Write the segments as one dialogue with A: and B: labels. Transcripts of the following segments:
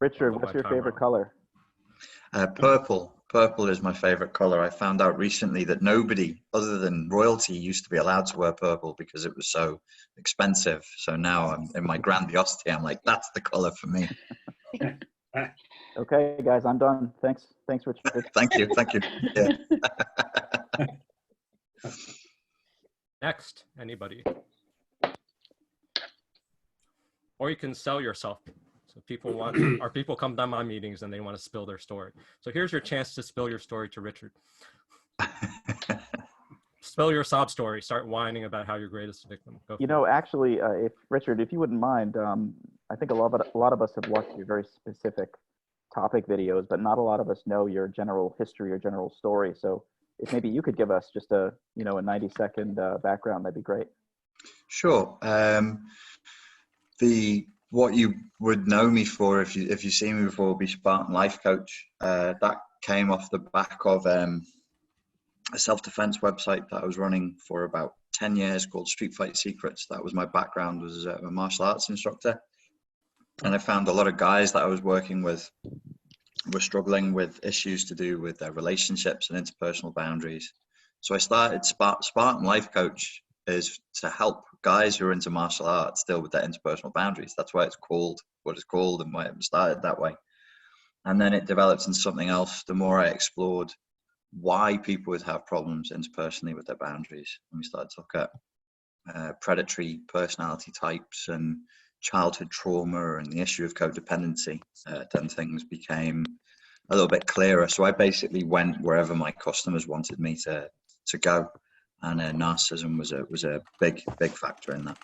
A: Richard, what's your favorite color?
B: Purple. Purple is my favorite color. I found out recently that nobody other than royalty used to be allowed to wear purple because it was so expensive. So now I'm in my grandiosity. I'm like, that's the color for me.
A: Okay, guys, I'm done. Thanks, Richard.
B: Thank you. Yeah.
C: Next, anybody? Or you can sell yourself. So people come to my meetings and they want to spill their story. So here's your chance to spill your story to Richard. Spill your sob story. Start whining about how you're greatest victim.
A: Actually, if Richard, if you wouldn't mind, I think a lot of us have watched your very specific topic videos, but not a lot of us know your general history or general story. So if maybe you could give us just a 90-second background, that'd be great.
B: Sure. What you would know me for if you see me before would be Spartan Life Coach. That came off the back of a self-defense website that I was running for about 10 years called Street Fight Secrets. That was my background, was a martial arts instructor. And I found a lot of guys that I was working with were struggling with issues to do with their relationships and interpersonal boundaries. So I started Spartan Life Coach is to help guys who are into martial arts deal with their interpersonal boundaries. That's why it's called what it's called and why it started that way. And then it developed into something else the more I explored why people would have problems interpersonally with their boundaries. And we started to look at predatory personality types and childhood trauma and the issue of codependency. Then things became a little bit clearer. So I basically went wherever my customers wanted me to go. And narcissism was a big factor in that.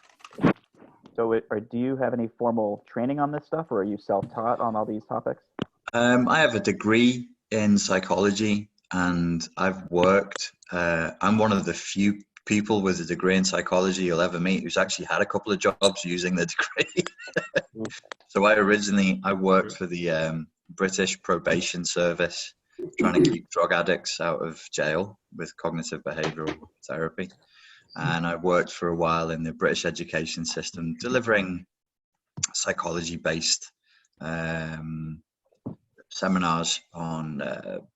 A: So do you have any formal training on this stuff, or are you self-taught on all these topics?
B: I have a degree in psychology, and I've worked, I'm one of the few people with a degree in psychology you'll ever meet who's actually had a couple of jobs using the degree. So I worked for the British Probation Service, trying to keep drug addicts out of jail with cognitive behavioral therapy. And I worked for a while in the British education system, delivering psychology-based seminars on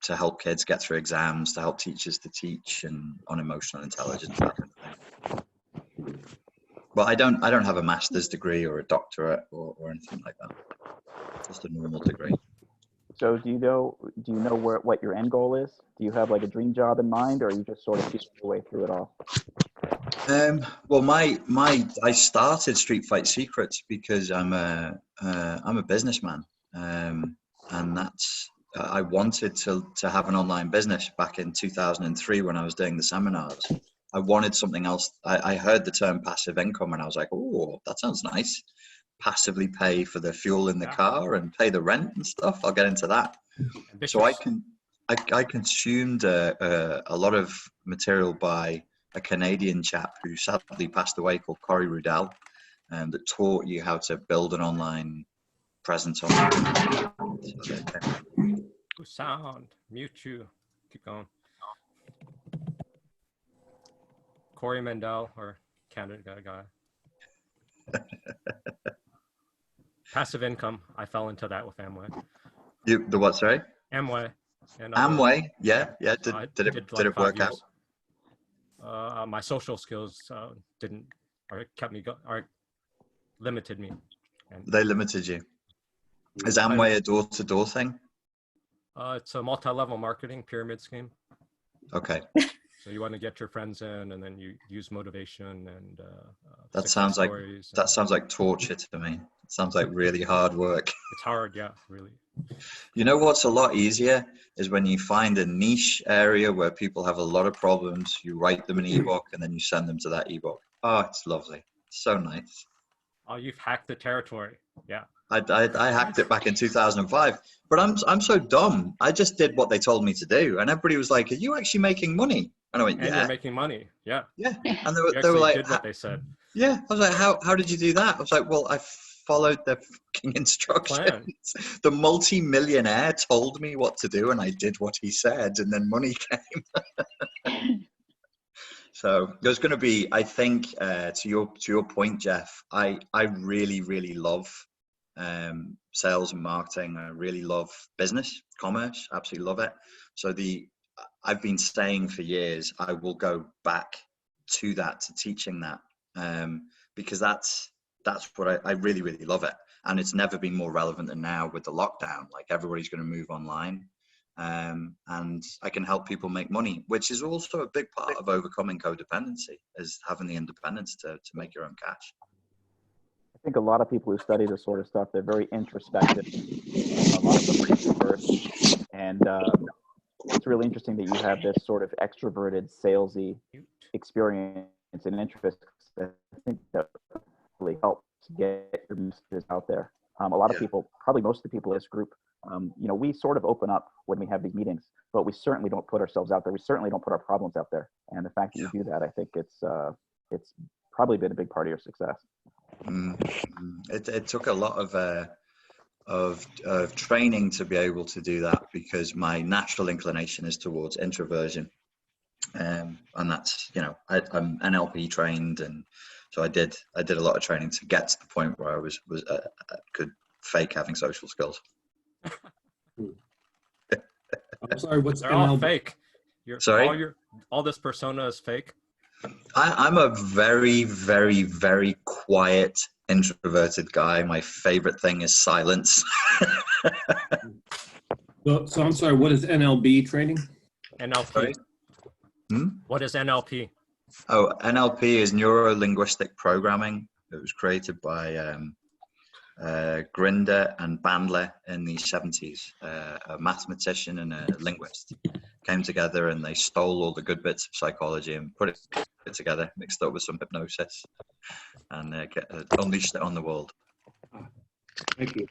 B: to help kids get through exams, to help teachers to teach, and on emotional intelligence, that kind of thing. But I don't have a master's degree or a doctorate or anything like that. Just a normal degree.
A: So do you know what your end goal is? Do you have like a dream job in mind, or are you just sort of feeling your way through it all?
B: Well, I started Street Fight Secrets because I'm a businessman, and that's I wanted to have an online business back in 2003 when I was doing the seminars. I wanted something else. I heard the term passive income, and I was like, oh, that sounds nice. Passively pay for the fuel in the car and pay the rent and stuff. I'll get into that. So I consumed a lot of material by a Canadian chap who sadly passed away called Corey Rudell, that taught you how to build an online presence online.
C: Sound, mute you. Keep going. Corey Mendel, or Canada guy. Passive income. I fell into that with Amway.
B: The what? Sorry.
C: Amway. And
B: Amway. Yeah. Did it work out?
C: My social skills limited me.
B: They limited you. Is Amway a door-to-door thing?
C: It's a multi-level marketing pyramid scheme.
B: Okay.
C: So you want to get your friends in, and then you use motivation and
B: that sounds like torture to me. It sounds like really hard work.
C: It's hard, yeah, really.
B: You know what's a lot easier is when you find a niche area where people have a lot of problems. You write them an ebook and then you send them to that ebook. Oh, it's lovely. So nice.
C: Oh, you've hacked the territory. Yeah.
B: I hacked it back in 2005, but I'm so dumb. I just did what they told me to do, and everybody was like, "Are you actually making money?" And I went, "Yeah."
C: And you're making money. Yeah.
B: Yeah. And they
C: were
B: like,
C: did what they said.
B: Yeah. I was like, "How did you do that?" I was like, "Well, I followed the fucking instructions.
C: Plan.
B: The multi-millionaire told me what to do, and I did what he said, and then money came." So there's going to be, I think, to your point, Jeff. I really, really love sales and marketing. I really love business, commerce, absolutely love it. So I've been saying for years, I will go back to that, to teaching that, because that's what I really, really love it. And it's never been more relevant than now with the lockdown. Like, everybody's going to move online. And I can help people make money, which is also a big part of overcoming codependency, is having the independence to make your own cash.
A: I think a lot of people who study this sort of stuff, they're very introspective. A lot of them are introverts. And it's really interesting that you have this sort of extroverted, salesy experience and interest. I think that really helps get your messages out there. A lot of people, probably most of the people in this group, we sort of open up when we have these meetings, but we certainly don't put ourselves out there. We certainly don't put our problems out there. And the fact that you do that, I think it's probably been a big part of your success.
B: It took a lot of training to be able to do that, because my natural inclination is towards introversion, and that's, I'm NLP trained, and so I did a lot of training to get to the point where I could fake having social skills.
D: I'm sorry, what's
C: They're all
D: NLP?
C: fake.
B: Sorry?
C: All this persona is fake.
B: I'm a very, very, very quiet, introverted guy. My favorite thing is silence.
D: So I'm sorry, what is NLB training?
C: NLP.
B: Sorry?
C: What is NLP?
B: Oh, NLP is neuro-linguistic programming. It was created by Grinder and Bandler in the 70s. A mathematician and a linguist came together, and they stole all the good bits of psychology and put it together, mixed up with some hypnosis, and unleashed it on the world.
D: Thank you.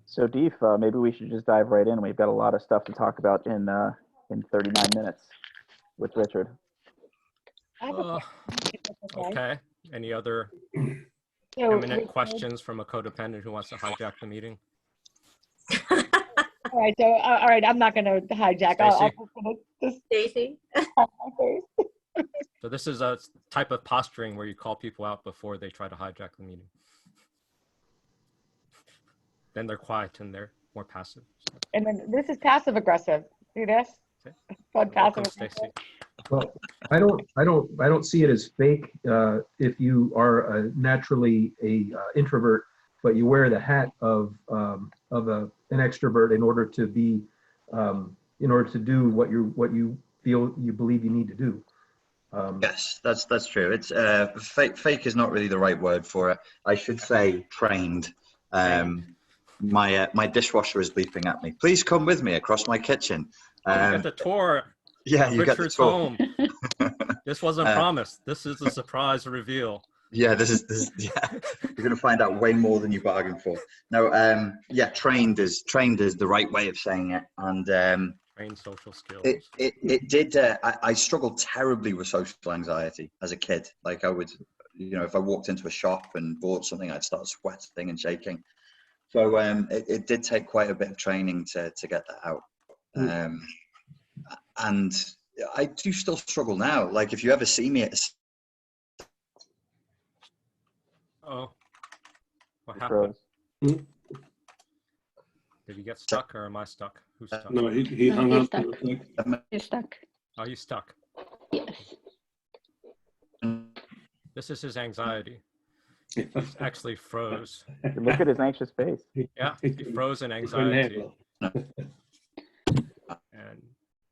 A: So Deef, maybe we should just dive right in. We've got a lot of stuff to talk about in 39 minutes with Richard.
C: Okay. Any other
E: So,
C: imminent questions from a codependent who wants to hijack the meeting?
E: all right, all right, I'm not going to hijack. I'll just
F: Stacy?
C: So this is a type of posturing where you call people out before they try to hijack the meeting. Then they're quiet and they're more passive.
E: And then this is passive aggressive. See this?
C: Okay.
E: It's called passive
C: Welcome,
E: aggressive.
C: Stacy.
G: Well, I don't see it as fake if you are naturally a introvert, but you wear the hat of an extrovert in order to be in order to do what you feel you believe you need to do.
B: Yes, that's true. It's fake is not really the right word for it. I should say trained. My dishwasher is bleeping at me. Please come with me across my kitchen.
C: You get the tour.
B: Yeah, you
C: Richard's
B: get the tour.
C: home. This wasn't promised. This is a surprise reveal.
B: Yeah, this is yeah. You're gonna find out way more than you bargained for. No, yeah, trained is the right way of saying it, and
C: Train social skills.
B: it did. I struggled terribly with social anxiety as a kid. Like, I would, if I walked into a shop and bought something, I'd start sweating and shaking. So it did take quite a bit of training to get that out. And I do still struggle now. Like, if you ever see me at
C: Oh, what happened?
A: Froze.
C: Did he get stuck, or am I stuck? Who's stuck?
D: No, he hung
F: he's
D: up.
F: stuck.
D: real quick.
F: You're stuck.
C: Oh, he's stuck.
F: Yes.
C: This is his anxiety. He actually froze.
A: Look at his anxious face.
C: Yeah, he froze in anxiety. And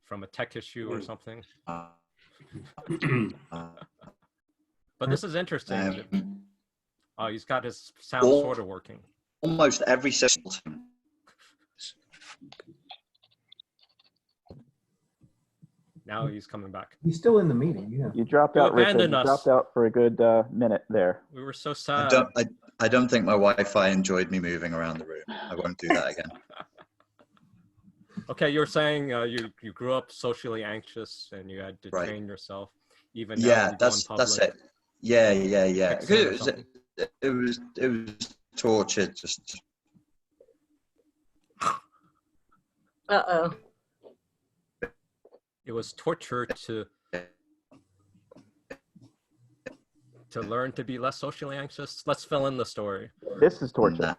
C: from a tech issue or something. But this is interesting. Oh, he's got his sound sort of working.
B: almost every system.
C: Now he's coming back.
G: He's still in the meeting, yeah.
A: You dropped
C: You
A: out, Richard. You
C: abandoned us.
A: dropped out for a good minute there.
C: We were so sad.
B: I don't think my Wi-Fi enjoyed me moving around the room. I won't do that again.
C: Okay, you were saying you grew up socially anxious and you had to
B: Right.
C: train yourself. Even now
B: Yeah,
C: when you go in
B: that's
C: public.
B: it. Yeah.
C: Fix it or something.
B: It was torture. Just
F: Uh-oh.
C: It was torture to to learn to be less socially anxious? Let's fill in the story.
A: This is torture.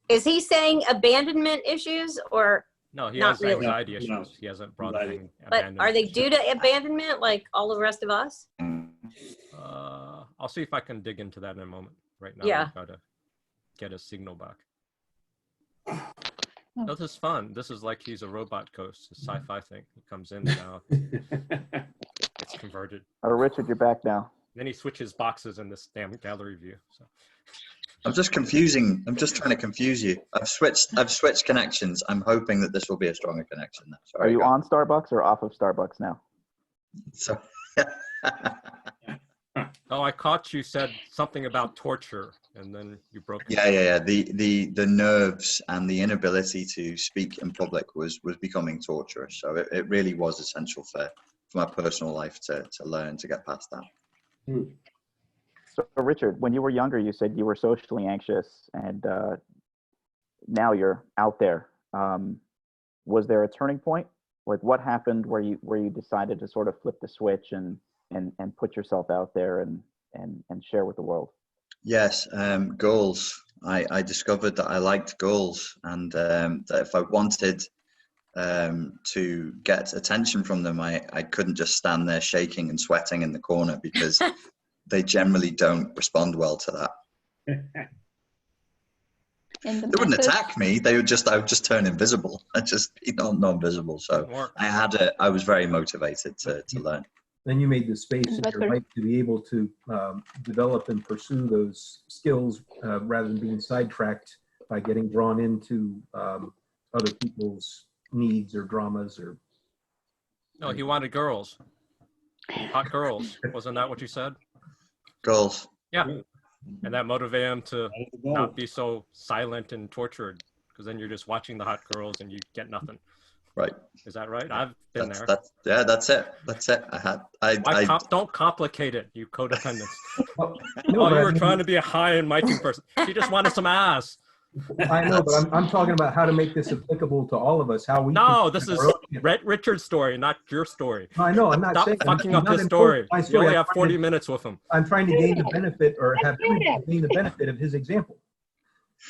F: Is he saying abandonment issues or,
C: No, he
F: Not
C: has
F: really.
C: anxiety
D: No.
C: issues. He hasn't brought
D: Anxiety.
C: in
F: but
C: abandonment
F: are they
C: issues.
F: due to abandonment like all the rest of us?
C: I'll see if I can dig into that in a moment. Right now,
F: Yeah.
C: I've got to get his signal back. No, this is fun. This is like he's a robot ghost, a sci-fi thing. He comes in now, gets converted.
A: Oh, Richard, you're back now.
C: Then he switches boxes in this damn gallery view. So
B: I'm just trying to confuse you. I've switched connections. I'm hoping that this will be a stronger connection now. Sorry,
A: Are you
B: go
A: on Starbucks or off of Starbucks now?
B: So,
C: oh, I caught you said something about torture, and then you broke it.
B: yeah. The nerves and the inability to speak in public was becoming torturous. So it really was essential for my personal life to learn to get past that.
A: So, Richard, when you were younger, you said you were socially anxious, and now you're out there. Was there a turning point? Like, what happened where you decided to sort of flip the switch and put yourself out there and share with the world?
B: Yes, goals. I discovered that I liked goals, and that if I wanted to get attention from them, I couldn't just stand there shaking and sweating in the corner, because they generally don't respond well to that.
H: And the
B: They wouldn't
H: methods-
B: attack me. I would just turn invisible. I'd just be non-visible. So I was very motivated to learn.
G: Then you made the space in
H: But
G: your
H: for-
G: life to be able to develop and pursue those skills rather than being sidetracked by getting drawn into other people's needs or dramas or.
C: No, he wanted girls. Hot girls. Wasn't that what you said?
B: Goals.
C: Yeah. And that motivated him to not be so silent and tortured, because then you're just watching the hot girls and you get nothing.
B: Right.
C: Is that right? I've been there.
B: That's it.
C: Don't complicate it, you codependents.
G: Well,
C: Oh,
G: no,
C: you were trying to be a high and mighty person. She just wanted some ass.
G: I know, but I'm talking about how to make this applicable to all of us. How we.
C: No,
G: can-
C: this is
G: our own-
C: Richard's story, not your story.
G: No, I know. I'm not
C: Stop
G: saying.
C: fucking
G: I'm
C: up
G: not
C: his
G: imposing
C: story.
G: my
C: You only
G: I'm
C: have
G: trying
C: 40
G: to-
C: minutes with him.
G: I'm trying to gain the benefit or have everyone gain the benefit of his example.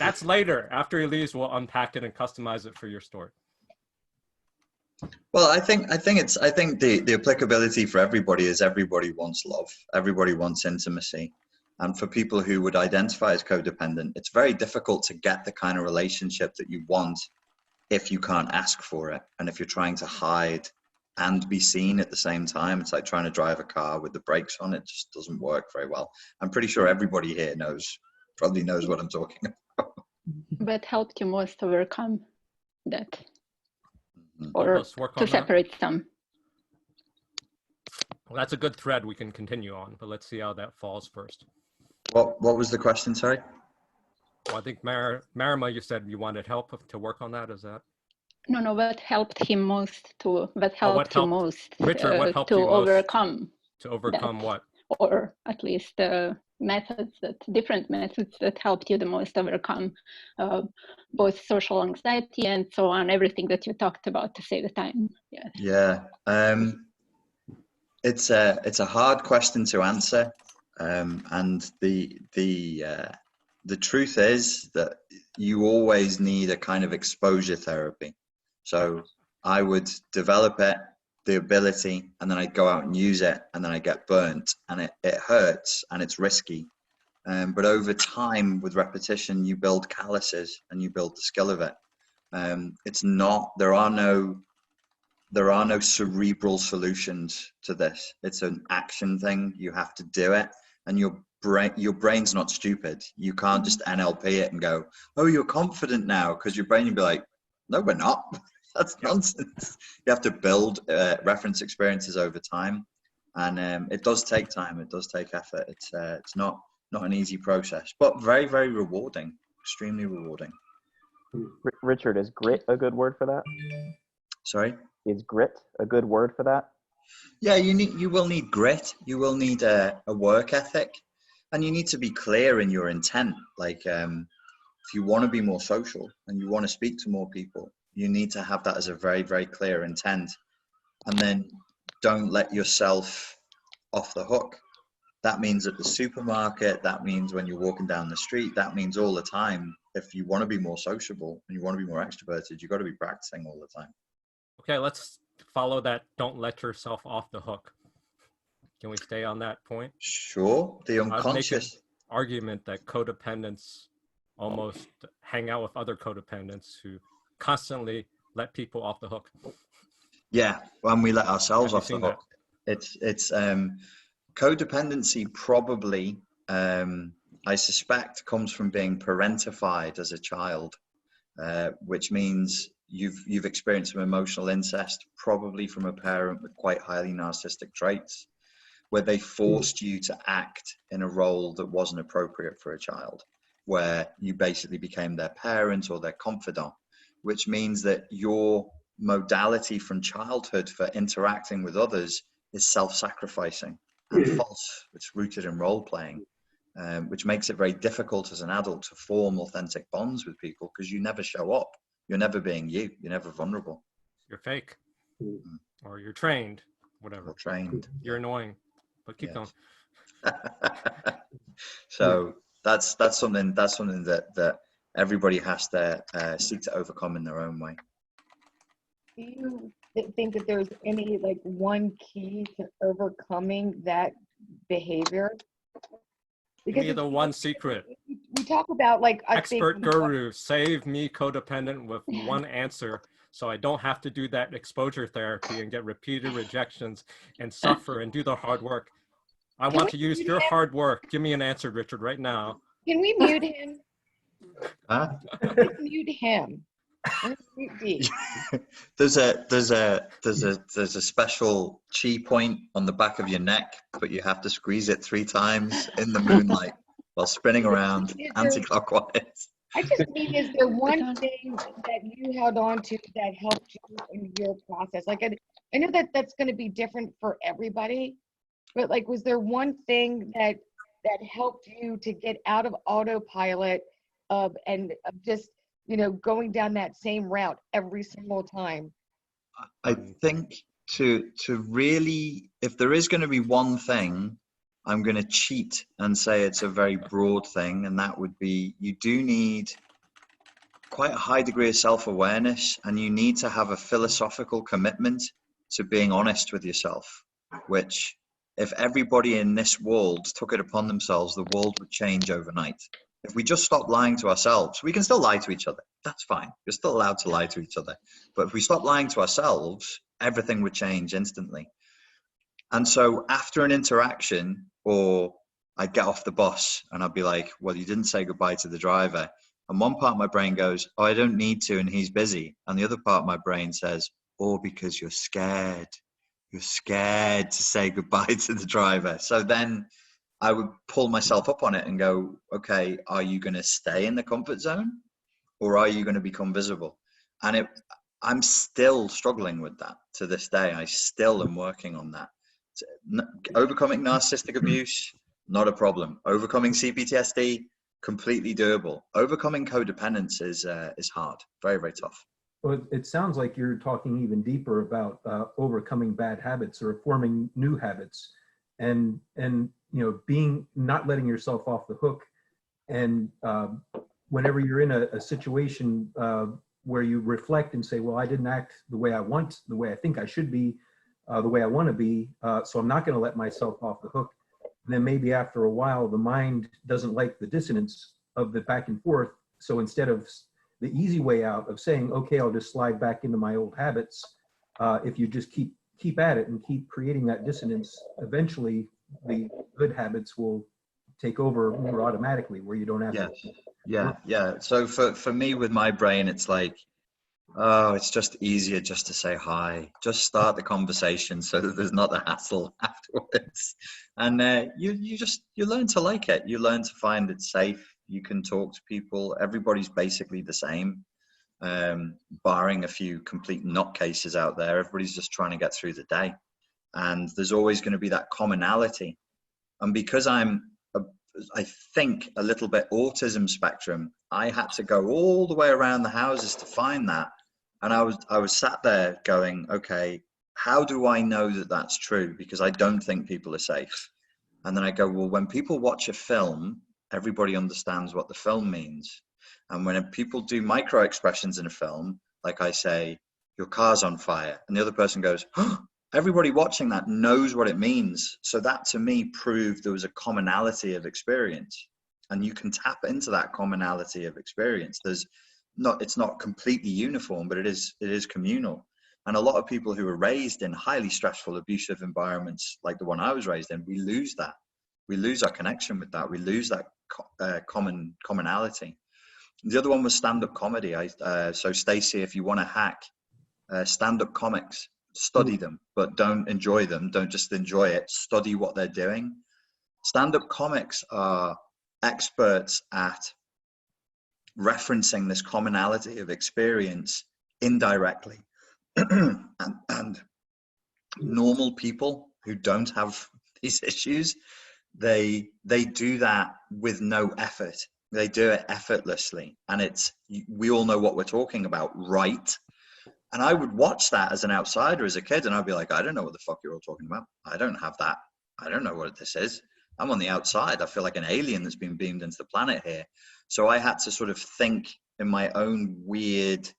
C: That's later. After he leaves, we'll unpack it and customize it for your story.
B: Well, I think the applicability for everybody is everybody wants love. Everybody wants intimacy. And for people who would identify as codependent, it's very difficult to get the kind of relationship that you want if you can't ask for it. And if you're trying to hide and be seen at the same time, it's like trying to drive a car with the brakes on. It just doesn't work very well. I'm pretty sure everybody here probably knows what I'm talking about.
H: What helped you most overcome that,
B: Mhm.
H: or
C: Let's work
H: to
C: on that.
H: separate some?
C: Well, that's a good thread we can continue on, but let's see how that falls first.
B: What was the question, sorry?
C: Well, I think Marima, you said you wanted help to work on that. Is that?
H: No, what helped him most to, what
C: Oh, what
H: helped you
C: helped-
H: most
C: Richard, what helped
H: to
C: you most?
H: overcome,
C: To overcome what?
H: or at least different methods that helped you the most overcome both social anxiety and so on, everything that you talked about to save the time. Yeah.
B: Yeah. It's a hard question to answer. And the truth is that you always need a kind of exposure therapy. So I would develop the ability, and then I'd go out and use it, and then I get burnt, and it hurts and it's risky. But over time, with repetition, you build calluses and you build the skill of it. There are no cerebral solutions to this. It's an action thing. You have to do it, and your brain's not stupid. You can't just NLP it and go, "Oh, you're confident now," because your brain will be like, "No, we're not." That's nonsense. You have to build reference experiences over time, and it does take time. It does take effort. It's not an easy process, but very, very rewarding. Extremely rewarding.
A: Richard, is grit a good word for that?
B: Sorry.
A: Is grit a good word for that?
B: Yeah, you will need grit. You will need a work ethic, and you need to be clear in your intent. Like, if you want to be more social and you want to speak to more people, you need to have that as a very, very clear intent. And then don't let yourself off the hook. That means at the supermarket, that means when you're walking down the street, that means all the time. If you want to be more sociable and you want to be more extroverted, you've got to be practicing all the time.
C: Okay, let's follow that. Don't let yourself off the hook. Can we stay on that point?
B: Sure. The
C: I'd make an
B: unconscious.
C: argument that codependents almost hang out with other codependents who constantly let people off the hook.
B: Yeah, when we let ourselves
C: Have you
B: off the
C: seen
B: hook. It's codependency probably, I suspect, comes from being parentified as a child, which means you've experienced some emotional incest, probably from a parent with quite highly narcissistic traits, where they forced you to act in a role that wasn't appropriate for a child, where you basically became their parent or their confidant, which means that your modality from childhood for interacting with others is self-sacrificing and false. It's rooted in role-playing, which makes it very difficult as an adult to form authentic bonds with people because you never show up. You're never being you. You're never vulnerable.
C: You're fake, or you're trained, whatever.
B: Or trained.
C: You're annoying, but keep going.
B: So that's something that everybody has to seek to overcome in their own way.
E: Do you think that there's any like one key to overcoming that behavior?
C: Give me
E: it's-
C: the one secret.
E: we talk about like
C: Expert guru, save me codependent with one answer so I don't have to do that exposure therapy and get repeated rejections and suffer and do the hard work. I want to use your hard work. Give me an answer, Richard, right now.
E: Can we mute him?
B: Huh?
E: Let's mute him. Let's mute D.
B: There's a special chi point on the back of your neck, but you have to squeeze it 3 times in the moonlight while spinning around anti-clockwise.
E: I just mean, is there one thing that you held on to that helped you in your process? Like, I know that that's going to be different for everybody, but like, was there one thing that helped you to get out of autopilot and just, you know, going down that same route every single time?
B: I think to really, if there is going to be one thing, I'm going to cheat and say it's a very broad thing, and that would be you do need quite a high degree of self-awareness, and you need to have a philosophical commitment to being honest with yourself, which if everybody in this world took it upon themselves, the world would change overnight. If we just stop lying to ourselves, we can still lie to each other. That's fine. You're still allowed to lie to each other. But if we stop lying to ourselves, everything would change instantly. And so after an interaction, or I'd get off the bus and I'd be like, well, you didn't say goodbye to the driver. And one part of my brain goes, oh, I don't need to, and he's busy. And the other part of my brain says, oh, because you're scared. You're scared to say goodbye to the driver. So then I would pull myself up on it and go, okay, are you going to stay in the comfort zone, or are you going to become visible? And I'm still struggling with that to this day. I still am working on that. Overcoming narcissistic abuse, not a problem. Overcoming CPTSD, completely doable. Overcoming codependence is hard, very, very tough.
G: Well, it sounds like you're talking even deeper about overcoming bad habits or forming new habits, and you know, not letting yourself off the hook. And whenever you're in a situation where you reflect and say, well, I didn't act the way I want, the way I think I should be, the way I want to be, so I'm not going to let myself off the hook. And then maybe after a while, the mind doesn't like the dissonance of the back and forth. So instead of the easy way out of saying, okay, I'll just slide back into my old habits, if you just keep at it and keep creating that dissonance, eventually the good habits will take over more automatically, where you don't have to.
B: Yeah. So for me, with my brain, it's like, oh, it's just easier just to say hi. Just start the conversation so that there's not the hassle afterwards. And you learn to like it. You learn to find it safe. You can talk to people. Everybody's basically the same, barring a few complete nutcases out there. Everybody's just trying to get through the day. And there's always going to be that commonality. And because I think a little bit autism spectrum, I had to go all the way around the houses to find that. And I was sat there going, okay, how do I know that that's true? Because I don't think people are safe. And then I go, well, when people watch a film, everybody understands what the film means. And when people do micro expressions in a film, like I say, your car's on fire, and the other person goes, oh, everybody watching that knows what it means. So that to me proved there was a commonality of experience, and you can tap into that commonality of experience. It's not completely uniform, but it is communal. And a lot of people who are raised in highly stressful, abusive environments, like the one I was raised in, we lose that. We lose our connection with that. We lose that commonality. The other one was stand-up comedy. So Stacey, if you want to hack stand-up comics, study them, but don't enjoy them. Don't just enjoy it. Study what they're doing. Stand-up comics are experts at referencing this commonality of experience indirectly. and normal people who don't have these issues, they do that with no effort. They do it effortlessly, and we all know what we're talking about, right? And I would watch that as an outsider, as a kid, and I'd be like, I don't know what the fuck you're all talking about. I don't have that. I don't know what this is. I'm on the outside. I feel like an alien that's been beamed into the planet here. So I had to sort of think in my own weird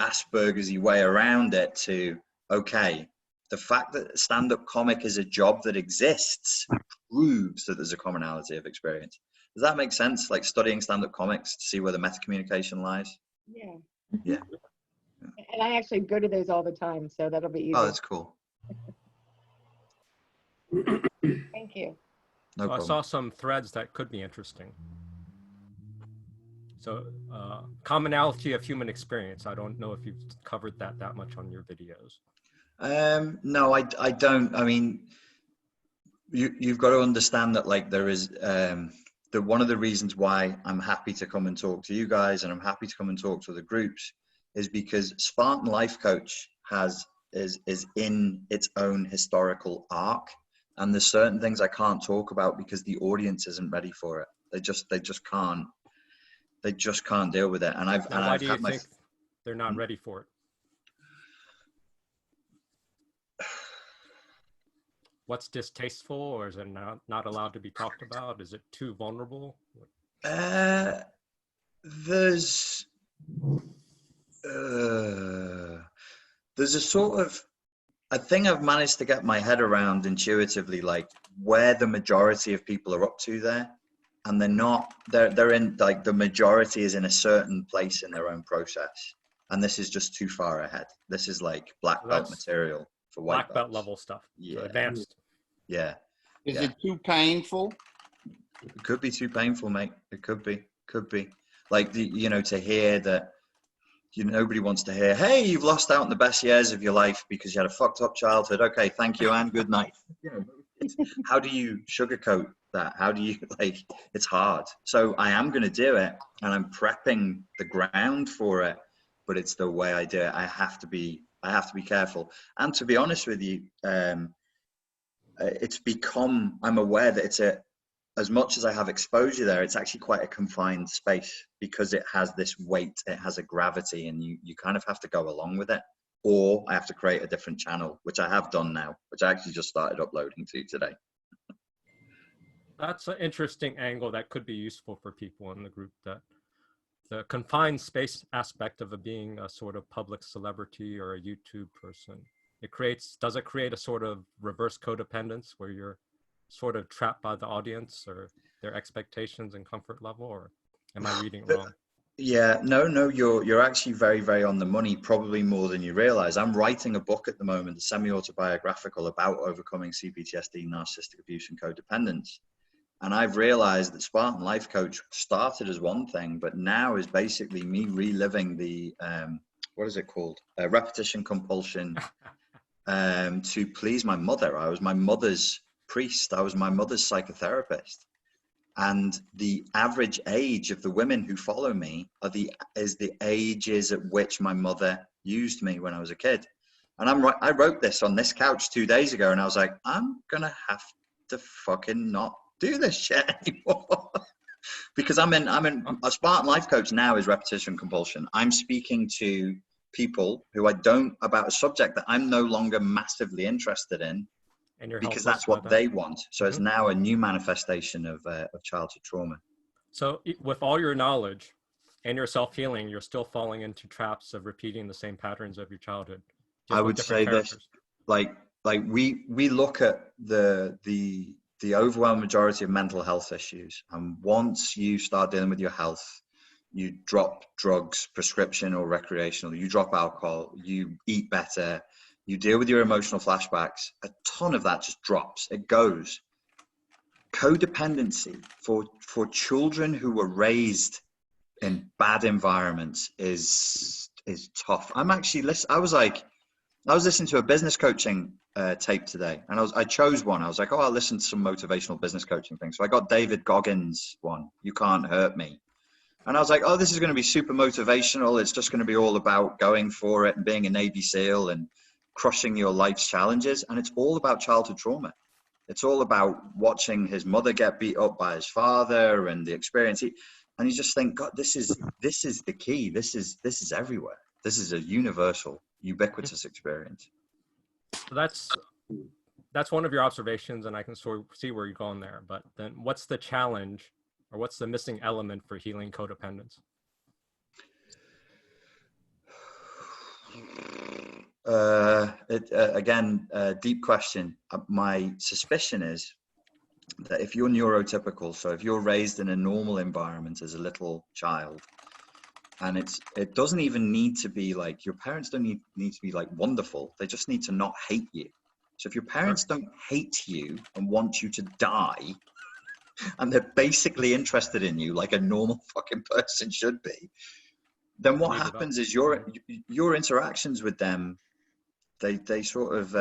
B: Asperger's-y way around it to, okay, the fact that stand-up comic is a job that exists proves that there's a commonality of experience. Does that make sense? Like studying stand-up comics to see where the meta-communication lies?
E: Yeah.
B: Yeah.
E: And I actually go to those all the time, so that'll be easy.
B: Oh, that's cool.
E: Thank you.
B: No
C: So I
B: problem.
C: saw some threads that could be interesting. So commonality of human experience. I don't know if you've covered that much on your videos.
B: No, I don't. I mean, you've got to understand that, like, there is one of the reasons why I'm happy to come and talk to you guys, and I'm happy to come and talk to the groups, is because Spartan Life Coach is in its own historical arc, and there's certain things I can't talk about because the audience isn't ready for it. They just can't. They just can't deal with it. And
C: Why do you think they're not ready for it? What's distasteful, or is it not allowed to be talked about? Is it too vulnerable?
B: There's a sort of a thing I've managed to get my head around intuitively, like where the majority of people are up to there. And they're in, like, the majority is in a certain place in their own process. And this is just too far ahead. This is like black belt material for white
C: black belt
B: belts.
C: level stuff.
B: Yeah.
C: So advanced.
B: Yeah.
I: Is it too painful?
B: It could be too painful, mate. It could be. Like, to hear that, nobody wants to hear, hey, you've lost out on the best years of your life because you had a fucked up childhood. Okay, thank you and good night. How do you sugarcoat that? How do you, it's hard. So I am going to do it, and I'm prepping the ground for it, but it's the way I do it. I have to be careful. And to be honest with you, it's become, I'm aware that as much as I have exposure there, it's actually quite a confined space because it has this weight, it has a gravity, and you kind of have to go along with it. Or I have to create a different channel, which I have done now, which I actually just started uploading to today.
C: That's an interesting angle that could be useful for people in the group, that the confined space aspect of being a sort of public celebrity or a YouTube person. Does it create a sort of reverse codependence where you're sort of trapped by the audience or their expectations and comfort level, or am I reading it wrong?
B: Yeah, no, you're actually very, very on the money, probably more than you realize. I'm writing a book at the moment, a semi-autobiographical, about overcoming CPTSD, narcissistic abuse, and codependence. And I've realized that Spartan Life Coach started as one thing, but now is basically me reliving the, what is it called? Repetition compulsion to please my mother. I was my mother's priest. I was my mother's psychotherapist. And the average age of the women who follow me is the ages at which my mother used me when I was a kid. And I wrote this on this couch 2 days ago, and I was like, I'm gonna have to fucking not do this shit anymore. Because I'm in a Spartan Life Coach now is repetition compulsion. I'm speaking to people who I don't about a subject that I'm no longer massively interested in,
C: And you're
B: because
C: helpless
B: that's
C: by
B: what
C: that.
B: they want. So it's
C: Mhm.
B: now a new manifestation of childhood trauma.
C: So with all your knowledge and your self-healing, you're still falling into traps of repeating the same patterns of your childhood.
B: I would say this, like we look at the overwhelming majority of mental health issues, and once you start dealing with your health, you drop drugs, prescription or recreational, you drop alcohol, you eat better, you deal with your emotional flashbacks, a ton of that just drops. It goes. Codependency for children who were raised in bad environments is tough. I'm actually I was listening to a business coaching tape today, and I chose one. I was like, oh, I'll listen to some motivational business coaching things. So I got David Goggins' one, "You Can't Hurt Me." And I was like, oh, this is going to be super motivational. It's just going to be all about going for it and being a Navy SEAL and crushing your life's challenges. And it's all about childhood trauma. It's all about watching his mother get beat up by his father and the experience. And you just think, God, this is the key. This is everywhere. This is a universal, ubiquitous experience.
C: So that's one of your observations, and I can sort of see where you're going there. But then what's the challenge, or what's the missing element for healing codependence?
B: Again, deep question. My suspicion is that if you're neurotypical, so if you're raised in a normal environment as a little child, and it doesn't even need to be like, your parents don't need to be like wonderful. They just need to not hate you. So if your parents don't hate you and want you to die, and they're basically interested in you like a normal fucking person should be, then what happens is your interactions with them, they sort of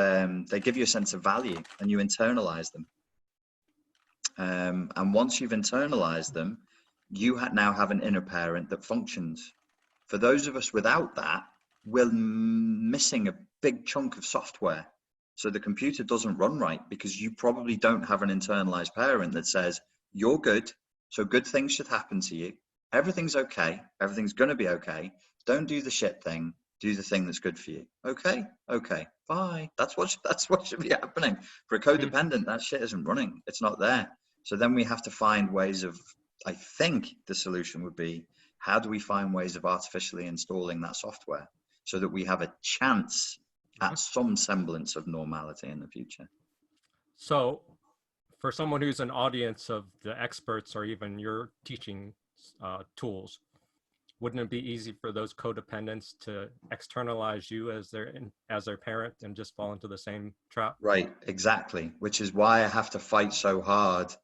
B: they give you a sense of value, and you internalize them. And once you've internalized them, you now have an inner parent that functions. For those of us without that, we're missing a big chunk of software. So the computer doesn't run right because you probably don't have an internalized parent that says, you're good, so good things should happen to you. Everything's okay. Everything's going to be okay. Don't do the shit thing. Do the thing that's good for you. Okay, bye. That's what should be happening. For a codependent, that shit isn't running. It's not there. So then we have to find ways of, I think the solution would be, how do we find ways of artificially installing that software so that we have a chance at some semblance of normality in the future?
C: So for someone who's an audience of the experts or even your teaching tools, wouldn't it be easy for those codependents to externalize you as their parent and just fall into the same trap?
B: Right, exactly. Which is why I have to fight so hard.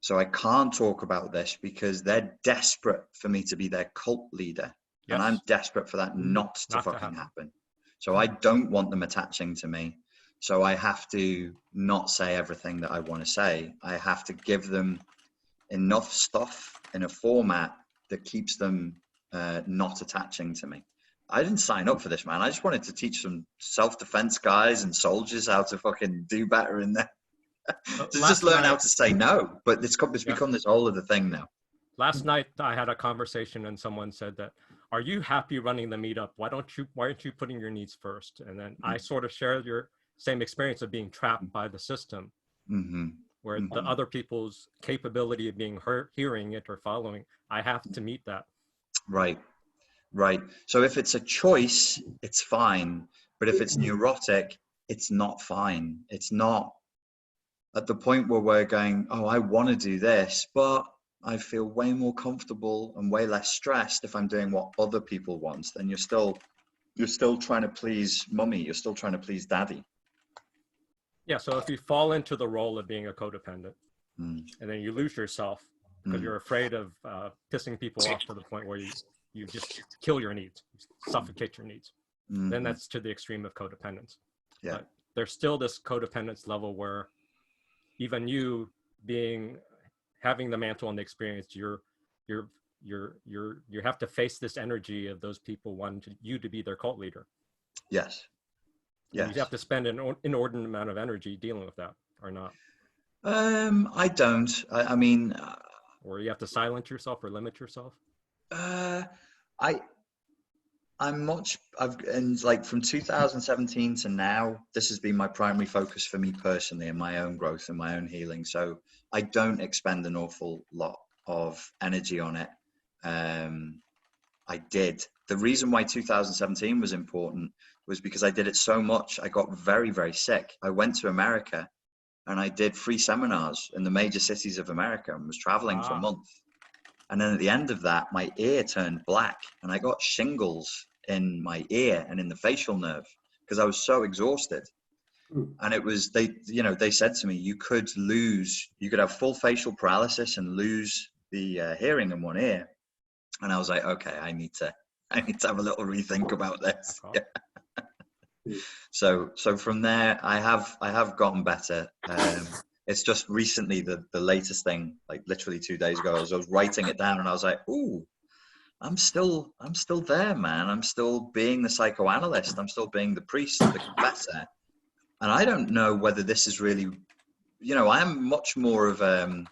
B: So I can't talk about this because they're desperate for me to be their cult leader. Yes. And I'm desperate for that not to fucking happen. So I don't want them attaching to me. So I have to not say everything that I want to say. I have to give them enough stuff in a format that keeps them not attaching to me. I didn't sign up for this, man. I just wanted to teach some self-defense guys and soldiers how to fucking do better in there. To just learn how to say no. But it's become this whole other thing now.
C: Last night I had a conversation and someone said that, are you happy running the meetup? Why aren't you putting your needs first? And then I sort of shared your same experience of being trapped by the system, where the other people's capability of being hearing it or following, I have to meet that.
B: Right. So if it's a choice, it's fine. But if it's neurotic, it's not fine. It's not at the point where we're going, oh, I want to do this, but I feel way more comfortable and way less stressed if I'm doing what other people want. Then you're still trying to please mommy. You're still trying to please daddy.
C: Yeah. So if you fall into the role of being a codependent and then you lose yourself because you're afraid of pissing people off to the point where you just kill your needs, suffocate your needs, then that's to the extreme of codependence.
B: Yeah.
C: But there's still this codependence level where even you having the mantle and the experience, you have to face this energy of those people wanting you to be their cult leader.
B: Yes.
C: You have to spend an inordinate amount of energy dealing with that, or not?
B: I don't. I mean,
C: or you have to silence yourself or limit yourself.
B: And like from 2017 to now, this has been my primary focus for me personally in my own growth and my own healing. So I don't expend an awful lot of energy on it. I did. The reason why 2017 was important was because I did it so much. I got very, very sick. I went to America and I did free seminars in the major cities of America and was traveling for months. And then at the end of that, my ear turned black and I got shingles in my ear and in the facial nerve because I was so exhausted. And it was, they said to me, you could have full facial paralysis and lose the hearing in one ear. And I was like, okay, I need to have a little rethink about this. Yeah. So from there, I have gotten better. It's just recently the latest thing, like literally 2 days ago, I was writing it down and I was like, ooh, I'm still there, man. I'm still being the psychoanalyst. I'm still being the priest, the confessor. And I don't know whether this is really, I am much more of, I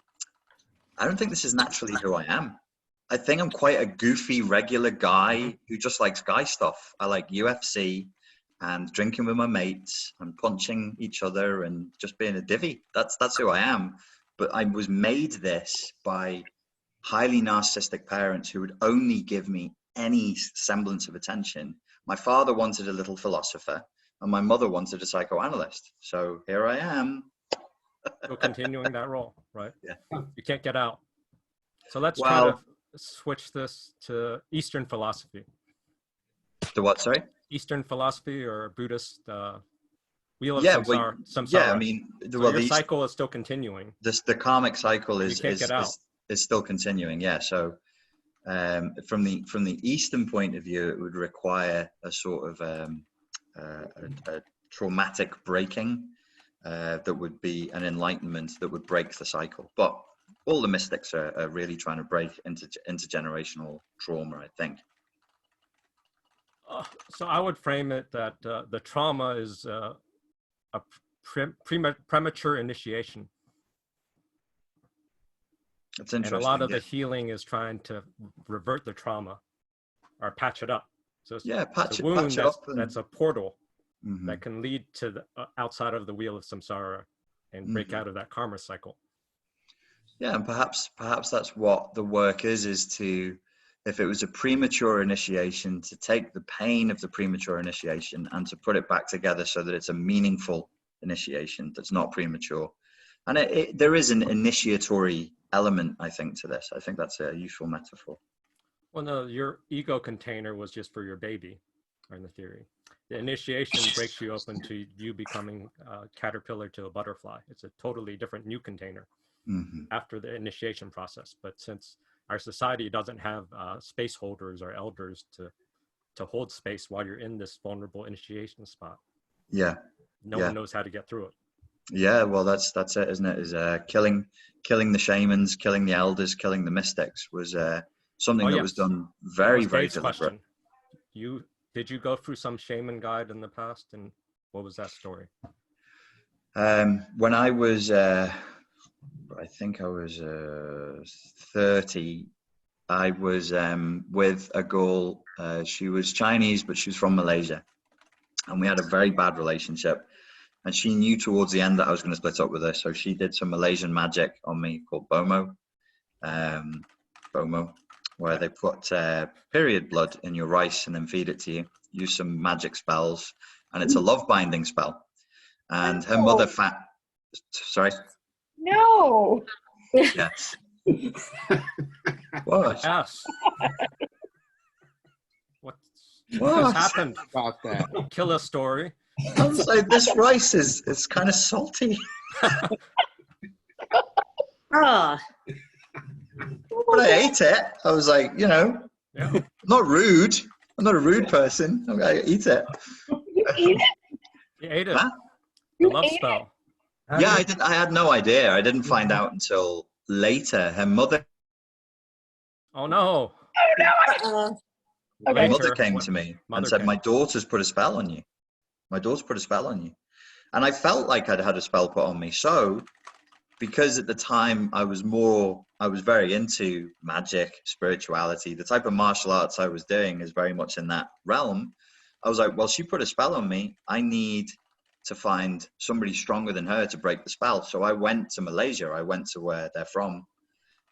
B: don't think this is naturally who I am. I think I'm quite a goofy, regular guy who just likes guy stuff. I like UFC and drinking with my mates and punching each other and just being a divvy. That's who I am. But I was made this by highly narcissistic parents who would only give me any semblance of attention. My father wanted a little philosopher and my mother wanted a psychoanalyst. So here I am.
C: Still continuing that role, right?
B: Yeah.
C: You can't get out. So let's try to switch this to Eastern philosophy.
B: The what, sorry?
C: Eastern philosophy or Buddhist wheel of samsara.
B: Yeah, I mean,
C: your cycle is still continuing.
B: The karmic cycle is still continuing. Yeah. So from the Eastern point of view, it would require a sort of a traumatic breaking that would be an enlightenment that would break the cycle. But all the mystics are really trying to break intergenerational trauma, I think.
C: So I would frame it that the trauma is a premature initiation.
B: That's interesting.
C: And a lot of the healing is trying to revert the trauma or patch it up. So patch it up. That's a portal that can lead to the outside of the wheel of samsara and break out of that karma cycle.
B: Yeah, and perhaps that's what the work is to, if it was a premature initiation, to take the pain of the premature initiation and to put it back together so that it's a meaningful initiation that's not premature. And there is an initiatory element, I think, to this. I think that's a useful metaphor.
C: Well, no, your ego container was just for your baby, or in the theory. The initiation breaks you open to you becoming a caterpillar to a butterfly. It's a totally different new container after the initiation process. But since our society doesn't have space holders or elders to hold space while you're in this vulnerable initiation spot.
B: Yeah.
C: No one knows how to get through it.
B: Yeah, well, that's it, isn't it? Is killing the shamans, killing the elders, killing the mystics was something that was done very, very deliberate.
C: Did you go through some shaman guide in the past, and what was that story?
B: When I was, I think I was 30. I was with a girl. She was Chinese, but she was from Malaysia, and we had a very bad relationship. And she knew towards the end that I was going to split up with her, so she did some Malaysian magic on me called Bomo, where they put period blood in your rice and then feed it to you. Use some magic spells, and it's a love binding spell. And her mother sorry.
E: No.
B: Yes. What?
C: Yes. What has happened
I: about that?
C: Killer story.
B: I was like, this rice is kind of salty.
F: Oh.
B: But I ate it. I was like, not rude. I'm not a rude person. I'm going to eat it.
E: You ate it?
C: You ate it.
B: Huh?
C: The love spell.
B: Yeah, I didn't. I had no idea. I didn't find out until later. Her mother.
C: Oh no.
E: Oh no.
B: My mother came to me and said, "My daughter's put a spell on you. My daughter put a spell on you." And I felt like I'd had a spell put on me. So, because at the time I was very into magic, spirituality, the type of martial arts I was doing is very much in that realm. I was like, well, she put a spell on me. I need to find somebody stronger than her to break the spell. So I went to Malaysia. I went to where they're from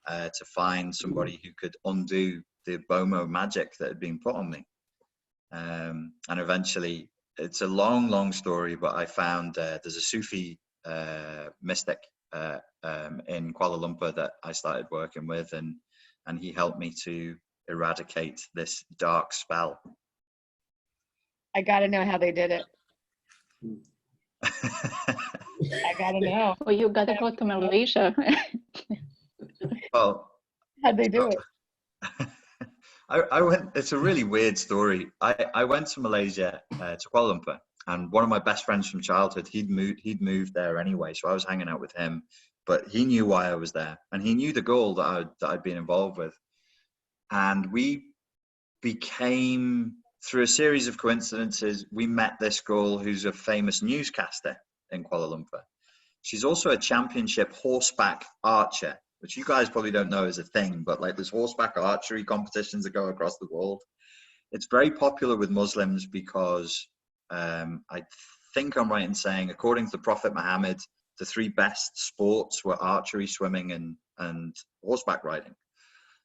B: to find somebody who could undo the Bomo magic that had been put on me. And eventually, it's a long, long story, but I found there's a Sufi mystic in Kuala Lumpur that I started working with, and he helped me to eradicate this dark spell.
E: I gotta know how they did it. I gotta know.
H: Well, you gotta go to Malaysia.
B: Well,
E: How'd they do it?
B: I went, it's a really weird story. I went to Malaysia, to Kuala Lumpur, and one of my best friends from childhood, he'd moved there anyway. So I was hanging out with him, but he knew why I was there, and he knew the goal that I'd been involved with. And we became, through a series of coincidences, we met this girl who's a famous newscaster in Kuala Lumpur. She's also a championship horseback archer, which you guys probably don't know is a thing, but like there's horseback archery competitions that go across the world. It's very popular with Muslims because I think I'm right in saying, according to the Prophet Muhammad, the 3 best sports were archery, swimming, and horseback riding.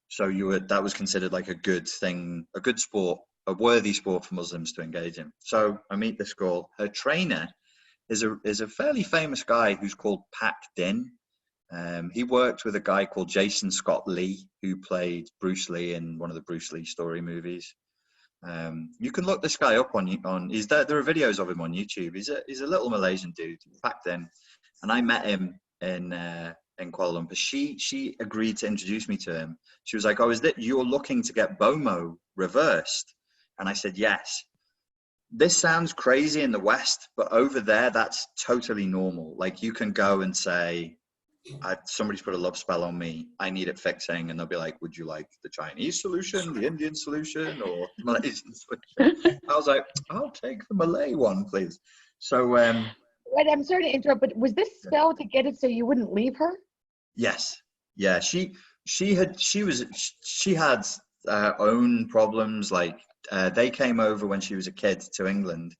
B: So that was considered like a good thing, a good sport, a worthy sport for Muslims to engage in. So I meet this girl. Her trainer is a fairly famous guy who's called Pak Din. He worked with a guy called Jason Scott Lee, who played Bruce Lee in one of the Bruce Lee story movies. You can look this guy up on there are videos of him on YouTube. He's a little Malaysian dude, Pak Din, and I met him in Kuala Lumpur. She agreed to introduce me to him. She was like, "Oh, is that you're looking to get Bomo reversed?" And I said, "Yes." This sounds crazy in the West, but over there, that's totally normal. Like you can go and say, somebody's put a love spell on me, I need it fixing, and they'll be like, would you like the Chinese solution, the Indian solution, or the Malaysian solution? I was like, I'll take the Malay one, please. So
E: Wait, I'm sorry to interrupt, but was this spell to get it so you wouldn't leave her?
B: yes, yeah, she had own problems. Like they came over when she was a kid to England,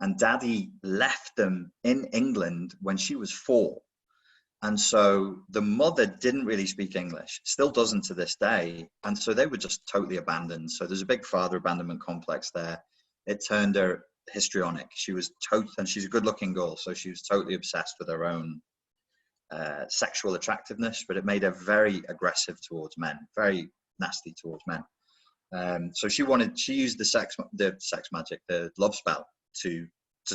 B: and Daddy left them in England when she was 4. And so the mother didn't really speak English, still doesn't to this day. And so they were just totally abandoned. So there's a big father abandonment complex there. It turned her histrionic. She was and she's a good looking girl. So she was totally obsessed with her own sexual attractiveness, but it made her very aggressive towards men, very nasty towards men. So she used the sex magic, the love spell to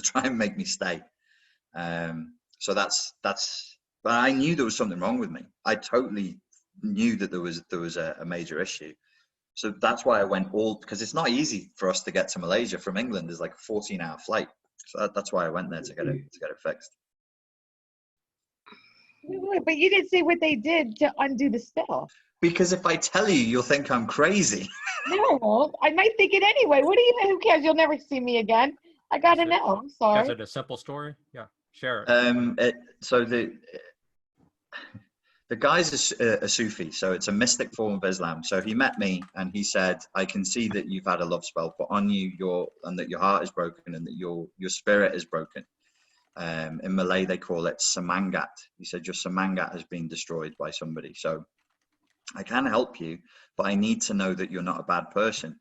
B: try and make me stay. So that's, but I knew there was something wrong with me. I totally knew that there was a major issue. So that's why I went because it's not easy for us to get to Malaysia from England. There's like a 14-hour flight. So that's why I went there to get it fixed.
E: But you didn't say what they did to undo the spell.
B: Because if I tell you, you'll think I'm crazy.
E: No, I might think it anyway. What do you know? Who cares? You'll never see me again. I gotta know. I'm sorry.
C: Is it a simple story? Yeah, share it.
B: So the guy's a Sufi, so it's a mystic form of Islam. So he met me and he said, I can see that you've had a love spell put on you, and that your heart is broken and that your spirit is broken. In Malay, they call it samangat. He said, your samangat has been destroyed by somebody. So I can help you, but I need to know that you're not a bad person.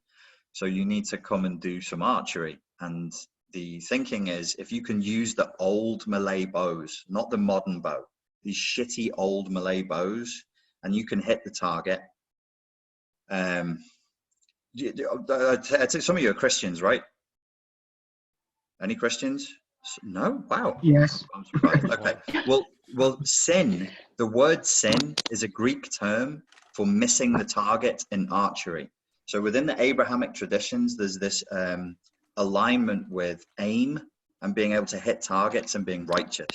B: So you need to come and do some archery. And the thinking is, if you can use the old Malay bows, not the modern bow, these shitty old Malay bows, and you can hit the target. I think some of you are Christians, right? Any Christians? No? Wow.
G: Yes.
B: I'm surprised. Okay. Well, sin, the word sin is a Greek term for missing the target in archery. So within the Abrahamic traditions, there's this alignment with aim and being able to hit targets and being righteous.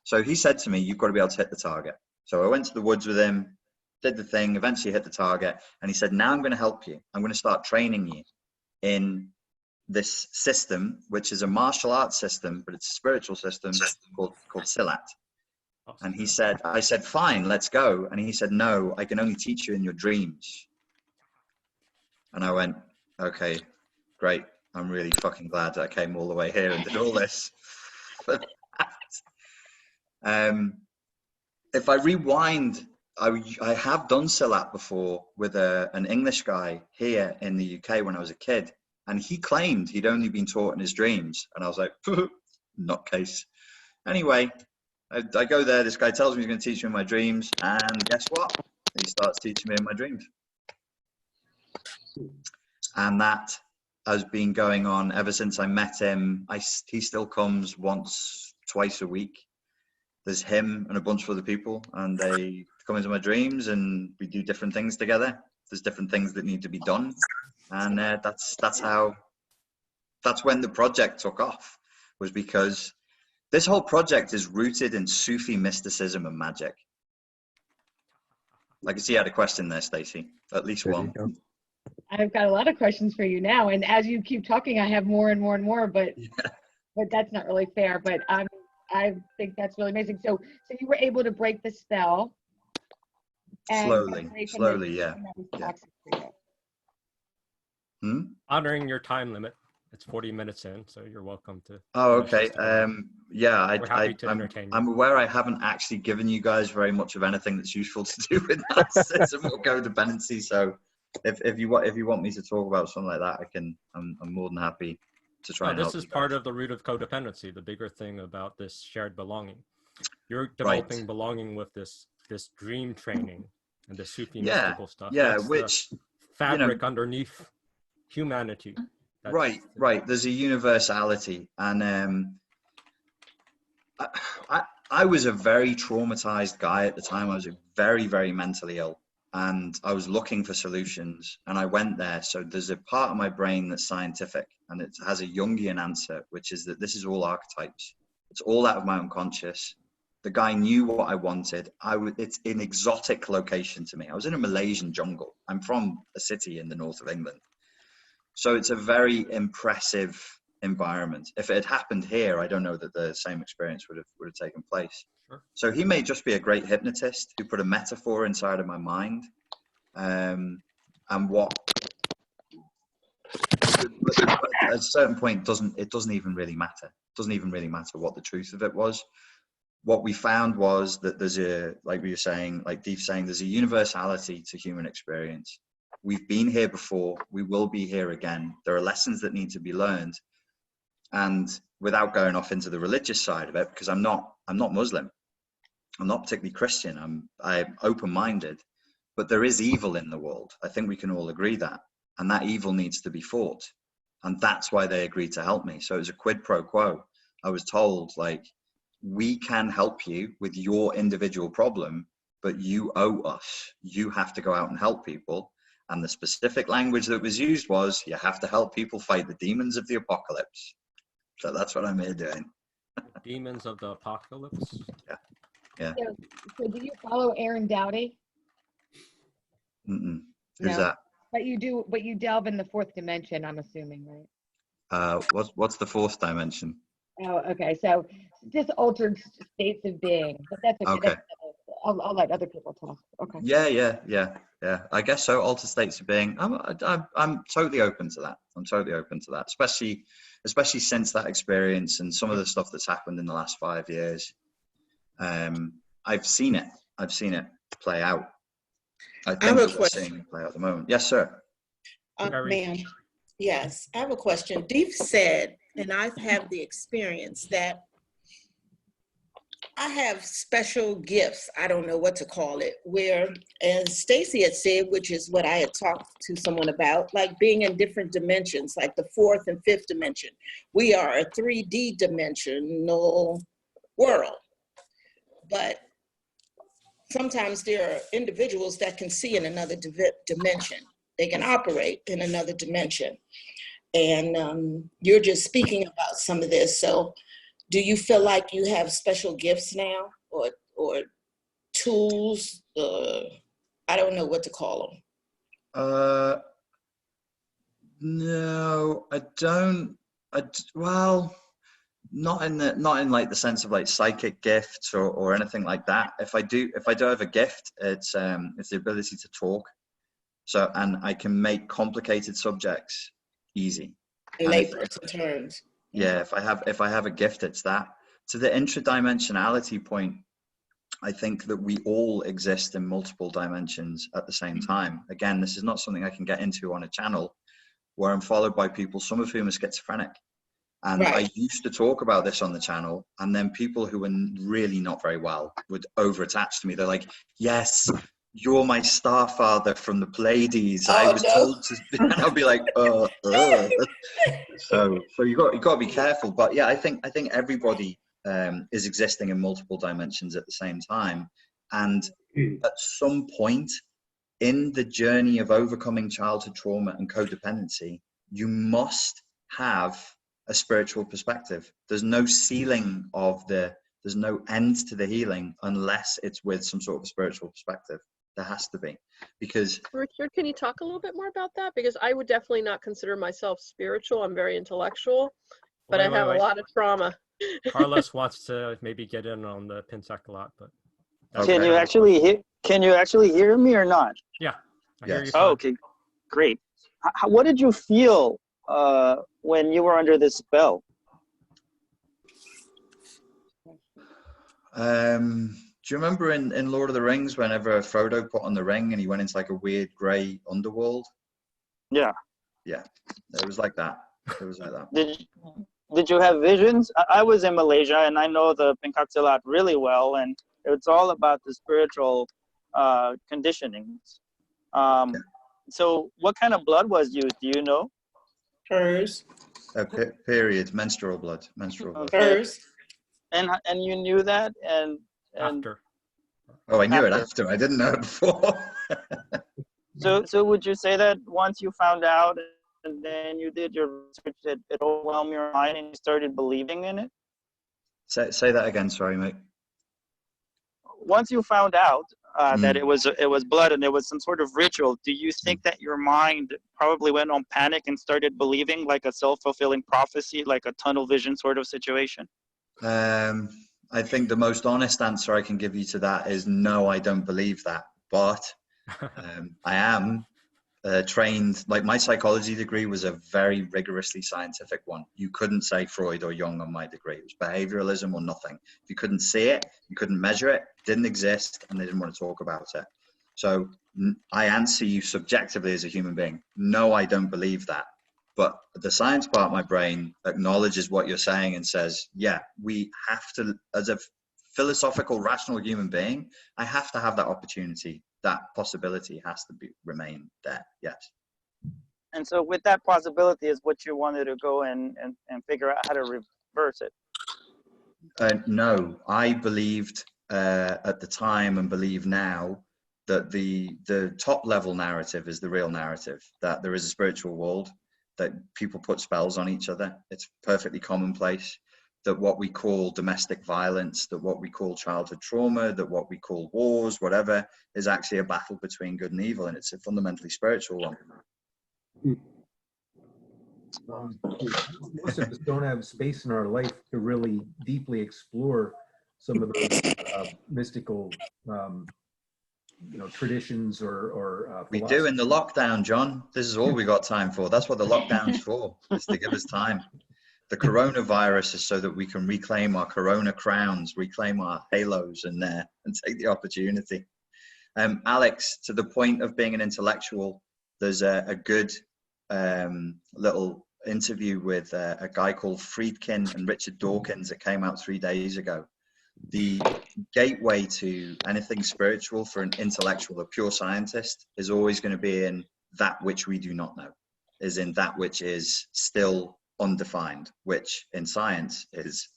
B: So he said to me, you've got to be able to hit the target. So I went to the woods with him, did the thing, eventually hit the target. And he said, now I'm going to help you. I'm going to start training you in this system, which is a martial arts system, but it's a spiritual system called Silat. And he said, I said, fine, let's go. And he said, no, I can only teach you in your dreams. And I went, okay, great. I'm really fucking glad that I came all the way here and did all this. But if I rewind, I have done Silat before with an English guy here in the UK when I was a kid. And he claimed he'd only been taught in his dreams. And I was like, nutcase. Anyway, I go there. This guy tells me he's going to teach me in my dreams. And guess what? He starts teaching me in my dreams. And that has been going on ever since I met him. He still comes once, twice a week. There's him and a bunch of other people, and they come into my dreams, and we do different things together. There's different things that need to be done, and that's when the project took off. Was because this whole project is rooted in Sufi mysticism and magic. I can see you had a question there, Stacey. At least one.
E: I've got a lot of questions for you now, and as you keep talking, I have more and more and more. But that's not really fair. But I think that's really amazing. So you were able to break the spell.
B: Slowly, yeah.
C: Honoring your time limit. It's 40 minutes in, so you're welcome to.
B: Oh, okay. Yeah,
C: We're happy to entertain you.
B: I'm aware I haven't actually given you guys very much of anything that's useful to do with narcissism or codependency. So if you want me to talk about something like that, I'm more than happy to try and help.
C: This is part of the root of codependency. The bigger thing about this shared belonging. You're developing belonging with this dream training and the Sufi mystical stuff.
B: Yeah,
C: that's
B: which
C: the fabric underneath humanity.
B: Right. There's a universality, and I was a very traumatized guy at the time. I was very, very mentally ill, and I was looking for solutions, and I went there. So there's a part of my brain that's scientific, and it has a Jungian answer, which is that this is all archetypes. It's all out of my unconscious. The guy knew what I wanted. It's an exotic location to me. I was in a Malaysian jungle. I'm from a city in the north of England. So it's a very impressive environment. If it had happened here, I don't know that the same experience would have taken place.
C: Sure.
B: So he may just be a great hypnotist who put a metaphor inside of my mind, and what at a certain point it doesn't even really matter. It doesn't even really matter what the truth of it was. What we found was that there's like we were saying, like Deep saying, there's a universality to human experience. We've been here before, we will be here again. There are lessons that need to be learned. And without going off into the religious side of it, because I'm not Muslim, I'm not particularly Christian, I'm open-minded, but there is evil in the world. I think we can all agree that. And that evil needs to be fought. And that's why they agreed to help me. So it was a quid pro quo. I was told, like, we can help you with your individual problem, but you owe us. You have to go out and help people. And the specific language that was used was, you have to help people fight the demons of the apocalypse. So that's what I'm here doing.
C: Demons of the apocalypse?
B: Yeah.
E: So do you follow Aaron Dowdy?
B: Who's
E: No.
B: that?
E: But you delve in the fourth dimension, I'm assuming, right?
B: What's the fourth dimension?
E: Oh, okay. So just altered states of being, but that's okay.
B: Okay.
E: I'll let other people talk. Okay.
B: Yeah. I guess so. Altered states of being. I'm totally open to that. I'm totally open to that, especially since that experience and some of the stuff that's happened in the last 5 years. I've seen it play out. I think that we're seeing it play out at the moment. Yes, sir.
J: Ma'am. Yes, I have a question. Deep said, and I've had the experience that I have special gifts, I don't know what to call it, where, as Stacey had said, which is what I had talked to someone about, like being in different dimensions, like the fourth and fifth dimension. We are a 3D dimensional world, but sometimes there are individuals that can see in another dimension. They can operate in another dimension. And you're just speaking about some of this. So do you feel like you have special gifts now or tools? I don't know what to call them.
B: No, I don't. Well, Not in like the sense of like psychic gifts or anything like that. If I do have a gift, it's the ability to talk. So, and I can make complicated subjects easy.
J: In layperson terms.
B: Yeah, if I have a gift, it's that. To the intradimensionality point, I think that we all exist in multiple dimensions at the same time. Again, this is not something I can get into on a channel where I'm followed by people, some of whom are schizophrenic. And I used to talk about this on the channel, and then people who were really not very well would over-attach to me. They're like, yes, you're my star father from the Pleiades. I was told to, and I'll be like, So you got to be careful. But yeah, I think everybody is existing in multiple dimensions at the same time. And at some point in the journey of overcoming childhood trauma and codependency, you must have a spiritual perspective. There's no ceiling there's no end to the healing unless it's with some sort of a spiritual perspective. There has to be, because
K: Richard, can you talk a little bit more about that? Because I would definitely not consider myself spiritual. I'm very intellectual, but I have a lot of trauma.
C: Carlos wants to maybe get in on the Pinsec a lot, but
L: can you actually hear me or not?
C: Yeah, I hear you.
L: Oh, okay, great. What did you feel when you were under this spell?
B: Do you remember in Lord of the Rings, whenever Frodo put on the ring and he went into like a weird grey underworld?
L: Yeah.
B: Yeah, it was like that. It was like that.
L: Did you have visions? I was in Malaysia, and I know the Pencak Silat really well, and it's all about the spiritual conditionings. So what kind of blood was used? Do you know?
J: Hers.
B: Period. Menstrual blood.
J: Hers.
L: And you knew that, and
C: after.
B: Oh, I knew it after. I didn't know it before.
L: So would you say that once you found out and then you did your research, it overwhelmed your mind and you started believing in it?
B: Say that again. Sorry, mate.
L: Once you found out that it was blood and it was some sort of ritual, do you think that your mind probably went on panic and started believing, like a self-fulfilling prophecy, like a tunnel vision sort of situation?
B: I think the most honest answer I can give you to that is no, I don't believe that. But I am trained, like my psychology degree was a very rigorously scientific one. You couldn't say Freud or Jung on my degree. It was behavioralism or nothing. If you couldn't see it, you couldn't measure it, didn't exist, and they didn't want to talk about it. So I answer you subjectively as a human being. No, I don't believe that. But the science part of my brain acknowledges what you're saying and says, yeah, we have to, as a philosophical, rational human being, I have to have that opportunity. That possibility has to remain there. Yes.
L: And so with that possibility is what you wanted to go and figure out how to reverse it.
B: No, I believed at the time and believe now that the top level narrative is the real narrative, that there is a spiritual world, that people put spells on each other. It's perfectly commonplace. That what we call domestic violence, that what we call childhood trauma, that what we call wars, whatever, is actually a battle between good and evil, and it's a fundamentally spiritual one.
G: Most of us don't have space in our life to really deeply explore some of those mystical traditions or
B: we do in the lockdown, John. This is all we got time for. That's what the lockdown's for, is to give us time. The coronavirus is so that we can reclaim our corona crowns, reclaim our halos and take the opportunity. Alex, to the point of being an intellectual, there's a good little interview with a guy called Friedkin and Richard Dawkins that came out 3 days ago. The gateway to anything spiritual for an intellectual, a pure scientist, is always going to be in that which we do not know, is in that which is still undefined, which in science is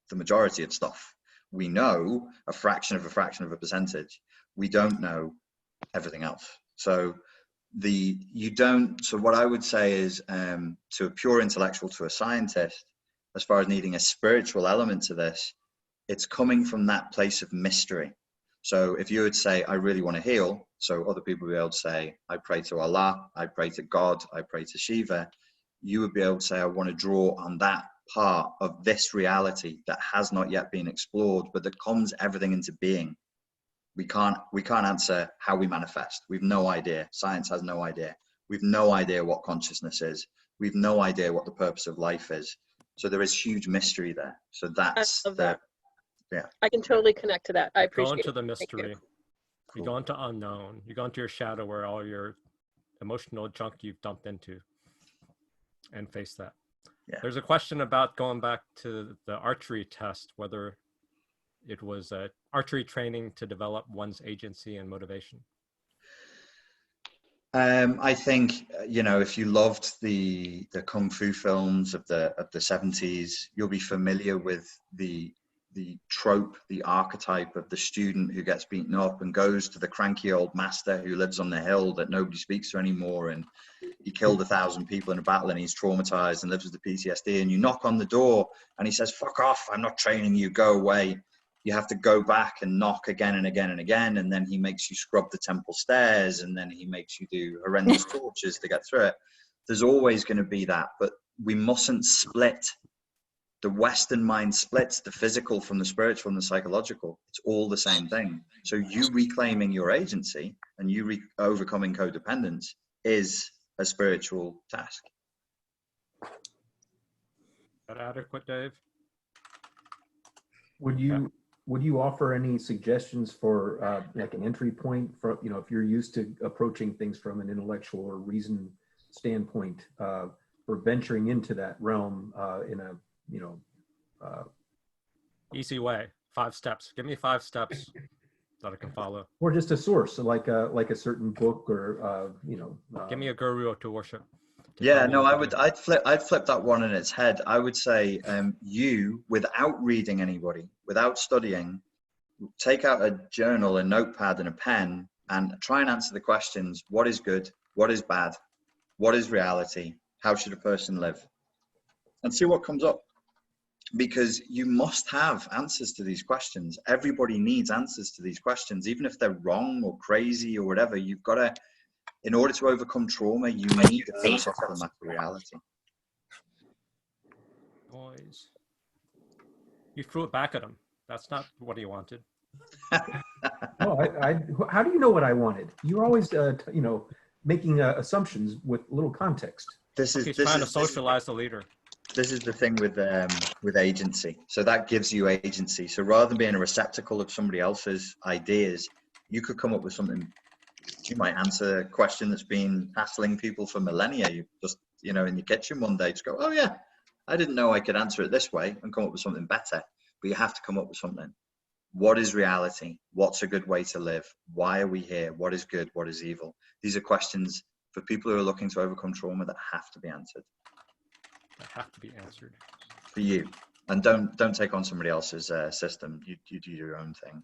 B: the majority of stuff. We know a fraction of a percentage. We don't know everything else. So what I would say is to a pure intellectual, to a scientist, as far as needing a spiritual element to this, it's coming from that place of mystery. So if you would say, I really want to heal, so other people would be able to say, I pray to Allah, I pray to God, I pray to Shiva, you would be able to say, I want to draw on that part of this reality that has not yet been explored, but that comes everything into being. We can't answer how we manifest. We've no idea. Science has no idea. We've no idea what consciousness is. We've no idea what the purpose of life is. So there is huge mystery there. So that's yeah.
K: I can totally connect to that. I appreciate
C: Go into
K: it.
C: the mystery. You go into unknown. You go into your shadow where all your emotional junk you've dumped into, and face that.
B: Yeah.
C: There's a question about going back to the archery test, whether it was archery training to develop one's agency and motivation.
B: I think, you know, if you loved the kung fu films of the 70s, you'll be familiar with the trope, the archetype of the student who gets beaten up and goes to the cranky old master who lives on the hill that nobody speaks to anymore, and he killed 1,000 people in a battle and he's traumatized and lives with the PTSD, and you knock on the door and he says, "Fuck off, I'm not training you, go away." You have to go back and knock again and again and again, and then he makes you scrub the temple stairs, and then he makes you do horrendous tortures to get through it. There's always going to be that, but we mustn't split. The Western mind splits the physical from the spiritual and the psychological. It's all the same thing. So you reclaiming your agency and you overcoming codependence is a spiritual task.
C: Is that adequate, Dave?
G: Would you offer any suggestions for like an entry point for, you know, if you're used to approaching things from an intellectual or reason standpoint, for venturing into that realm in a, you know,
C: easy way, 5 steps. Give me 5 steps that I can follow.
G: or just a source, so like a certain book or you know.
C: Give me a guru to worship.
B: Yeah, no, I'd flip that one in its head. I would say you, without reading anybody, without studying, take out a journal, a notepad and a pen and try and answer the questions: what is good? What is bad? What is reality? How should a person live? And see what comes up. Because you must have answers to these questions. Everybody needs answers to these questions, even if they're wrong or crazy or whatever. You've got to, in order to overcome trauma, you need a philosophical map of reality.
C: Boys, you threw it back at him. That's not what he wanted.
G: No, how do you know what I wanted? You're always, you know, making assumptions with little context.
C: He's trying to socialize the leader.
B: This is the thing with agency. So that gives you agency. So rather than being a receptacle of somebody else's ideas, you could come up with something. You might answer a question that's been hassling people for millennia. You just, you know, in your kitchen one day, just go, "Oh yeah, I didn't know I could answer it this way," and come up with something better. But you have to come up with something. What is reality? What's a good way to live? Why are we here? What is good? What is evil? These are questions for people who are looking to overcome trauma that have to be answered.
C: That have to be answered.
B: For you. And don't take on somebody else's system. You do your own thing.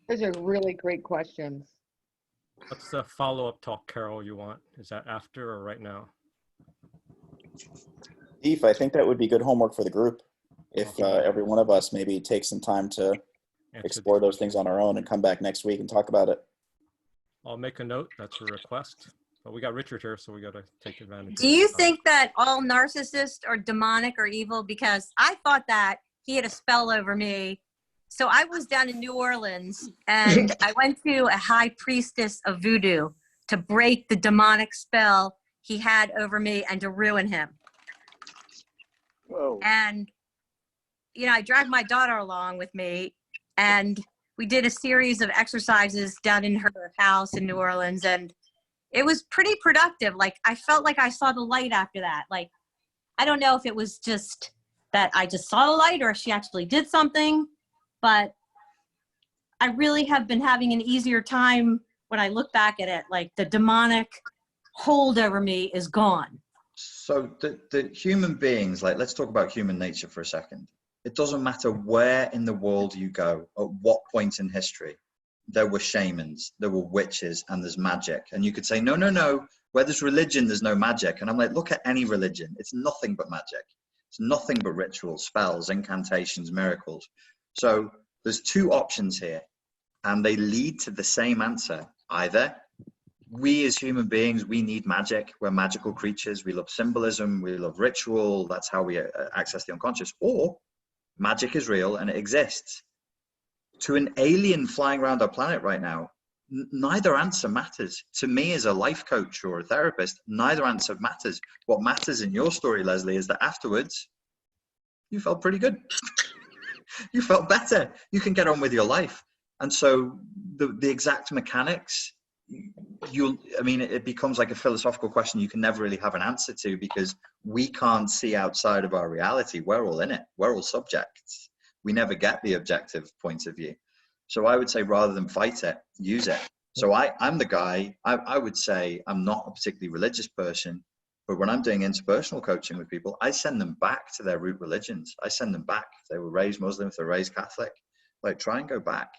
E: Those are really great questions.
C: What's the follow-up talk, Carol, you want? Is that after or right now?
M: Eve, I think that would be good homework for the group. If every one of us maybe take some time to explore those things on our own and come back next week and talk about it.
C: I'll make a note. That's a request. But we got Richard here, so we got to take advantage.
F: Do you think that all narcissists are demonic or evil? Because I thought that he had a spell over me. So I was down in New Orleans and I went to a high priestess of voodoo to break the demonic spell he had over me and to ruin him.
M: Whoa.
F: And, you know, I dragged my daughter along with me and we did a series of exercises down in her house in New Orleans, and it was pretty productive. Like, I felt like I saw the light after that. Like, I don't know if it was just that I just saw the light or if she actually did something, but I really have been having an easier time when I look back at it. Like, the demonic hold over me is gone.
B: So the human beings, like, let's talk about human nature for a second. It doesn't matter where in the world you go, at what point in history, there were shamans, there were witches, and there's magic. And you could say, no, no, no, where there's religion, there's no magic. And I'm like, look at any religion. It's nothing but magic. It's nothing but rituals, spells, incantations, miracles. So there's two options here, and they lead to the same answer. Either we as human beings, we need magic. We're magical creatures. We love symbolism. We love ritual. That's how we access the unconscious. Or magic is real and it exists. To an alien flying around our planet right now, neither answer matters. To me as a life coach or a therapist, neither answer matters. What matters in your story, Leslie, is that afterwards, you felt pretty good. You felt better. You can get on with your life. And so the exact mechanics, it becomes like a philosophical question you can never really have an answer to, because we can't see outside of our reality. We're all in it. We're all subjects. We never get the objective point of view. So I would say, rather than fight it, use it. So I'm the guy, I would say I'm not a particularly religious person, but when I'm doing interpersonal coaching with people, I send them back to their root religions. I send them back. If they were raised Muslim, if they're raised Catholic, like, try and go back.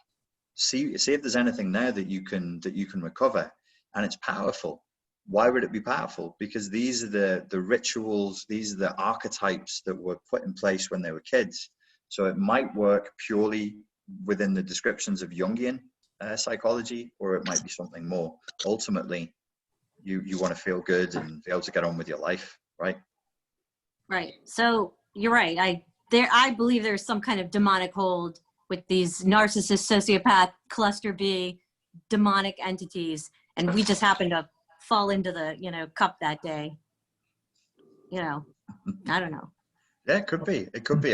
B: See if there's anything there that you can recover. And it's powerful. Why would it be powerful? Because these are the rituals, these are the archetypes that were put in place when they were kids. So it might work purely within the descriptions of Jungian psychology, or it might be something more. Ultimately, you want to feel good and be able to get on with your life, right?
F: Right. So you're right. I believe there's some kind of demonic hold with these narcissist, sociopath, cluster B, demonic entities, and we just happen to fall into the cup that day. I don't know.
B: Yeah, it could be. It could be.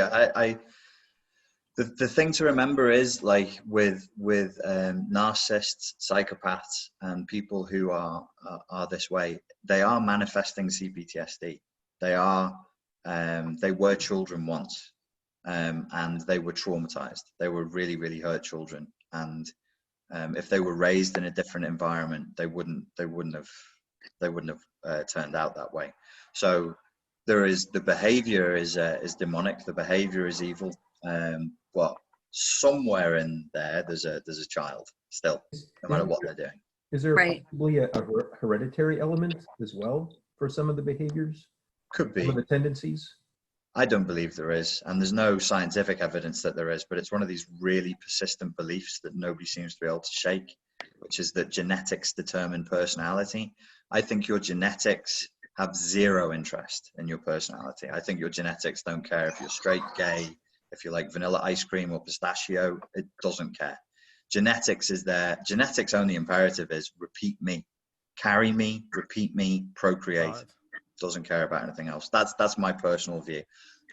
B: The thing to remember is, like, with narcissists, psychopaths, and people who are this way, they are manifesting CPTSD. They were children once, and they were traumatized. They were really, really hurt children, and if they were raised in a different environment, they wouldn't have turned out that way. So the behavior is demonic. The behavior is evil. But somewhere in there's a child still, no matter what they're doing.
G: Is there possibly a hereditary element as well for some of the behaviors?
B: Could be.
G: Some of the tendencies?
B: I don't believe there is, and there's no scientific evidence that there is, but it's one of these really persistent beliefs that nobody seems to be able to shake, which is that genetics determine personality. I think your genetics have zero interest in your personality. I think your genetics don't care if you're straight, gay, if you like vanilla ice cream or pistachio. It doesn't care. Genetics is there. Genetics' only imperative is repeat me, carry me, repeat me, procreate. Doesn't care about anything else. That's my personal view.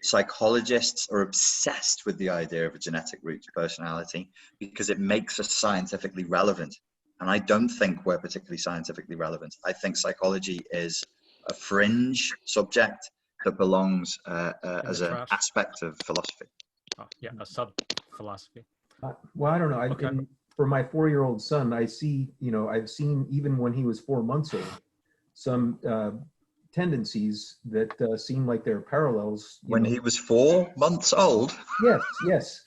B: Psychologists are obsessed with the idea of a genetic root to personality because it makes us scientifically relevant. And I don't think we're particularly scientifically relevant. I think psychology is a fringe subject that belongs as an aspect of philosophy.
C: Yeah, a sub-philosophy.
G: Well, I don't know.
C: Okay.
G: For my 4-year-old son, I see, I've seen, even when he was 4 months old, some tendencies that seem like they're parallels.
B: When he was 4 months old?
G: Yes.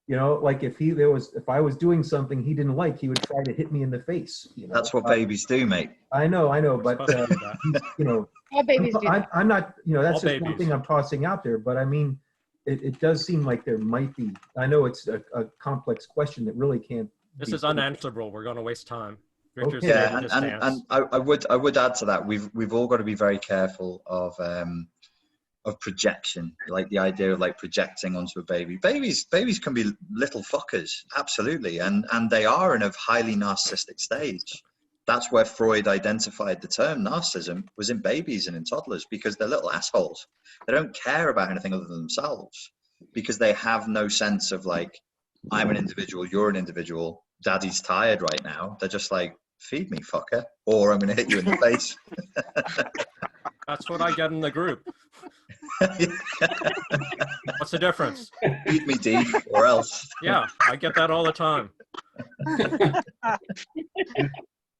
G: Like if I was doing something he didn't like, he would try to hit me in the face.
B: That's what babies do, mate.
G: I know, but
E: all babies do.
G: I'm not, that's
C: All
G: just one thing I'm tossing out there. But I mean, it does seem like there might be. I know it's a complex question that really can't.
C: This is unanswerable. We're going to waste time. Richard's
G: Okay.
C: ready to
B: And I would add to that. We've all got to be very careful of projection, like the idea of like projecting onto a baby. Babies can be little fuckers, absolutely, and they are in a highly narcissistic stage. That's where Freud identified the term narcissism was in babies and in toddlers, because they're little assholes. They don't care about anything other than themselves, because they have no sense of like, I'm an individual, you're an individual, daddy's tired right now. They're just like, feed me, fucker, or I'm going to hit you in the face.
C: That's what I get in the group. What's the difference?
B: Feed me, D, or else.
C: Yeah, I get that all the time.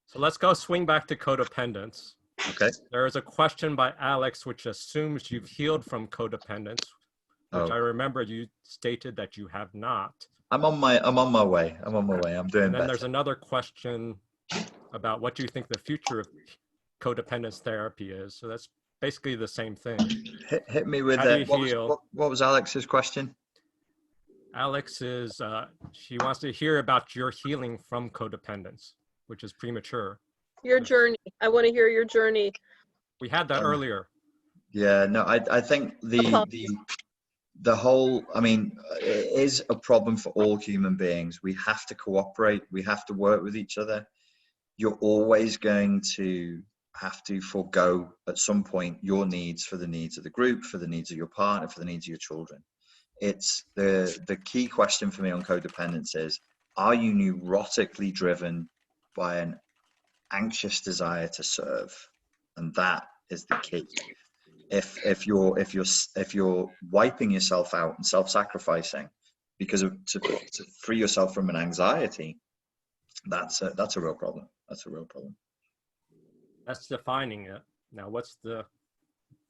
C: So let's go swing back to codependence.
B: Okay.
C: There is a question by Alex which assumes you've healed from codependence, which I remember you stated that you have not.
B: I'm on my way. I'm doing
C: And then
B: better.
C: there's another question about what do you think the future of codependence therapy is. So that's basically the same thing.
B: Hit me with what was Alex's question?
C: Alex is, she wants to hear about your healing from codependence, which is premature.
K: Your journey. I want to hear your journey.
C: We had that earlier.
B: Yeah, no, I think the whole, I mean, it is a problem for all human beings. We have to cooperate. We have to work with each other. You're always going to have to forego at some point your needs for the needs of the group, for the needs of your partner, for the needs of your children. It's the key question for me on codependence is, are you neurotically driven by an anxious desire to serve? And that is the key. If you're wiping yourself out and self-sacrificing because to free yourself from an anxiety, that's a real problem. That's a real problem.
C: That's defining it. Now, what's the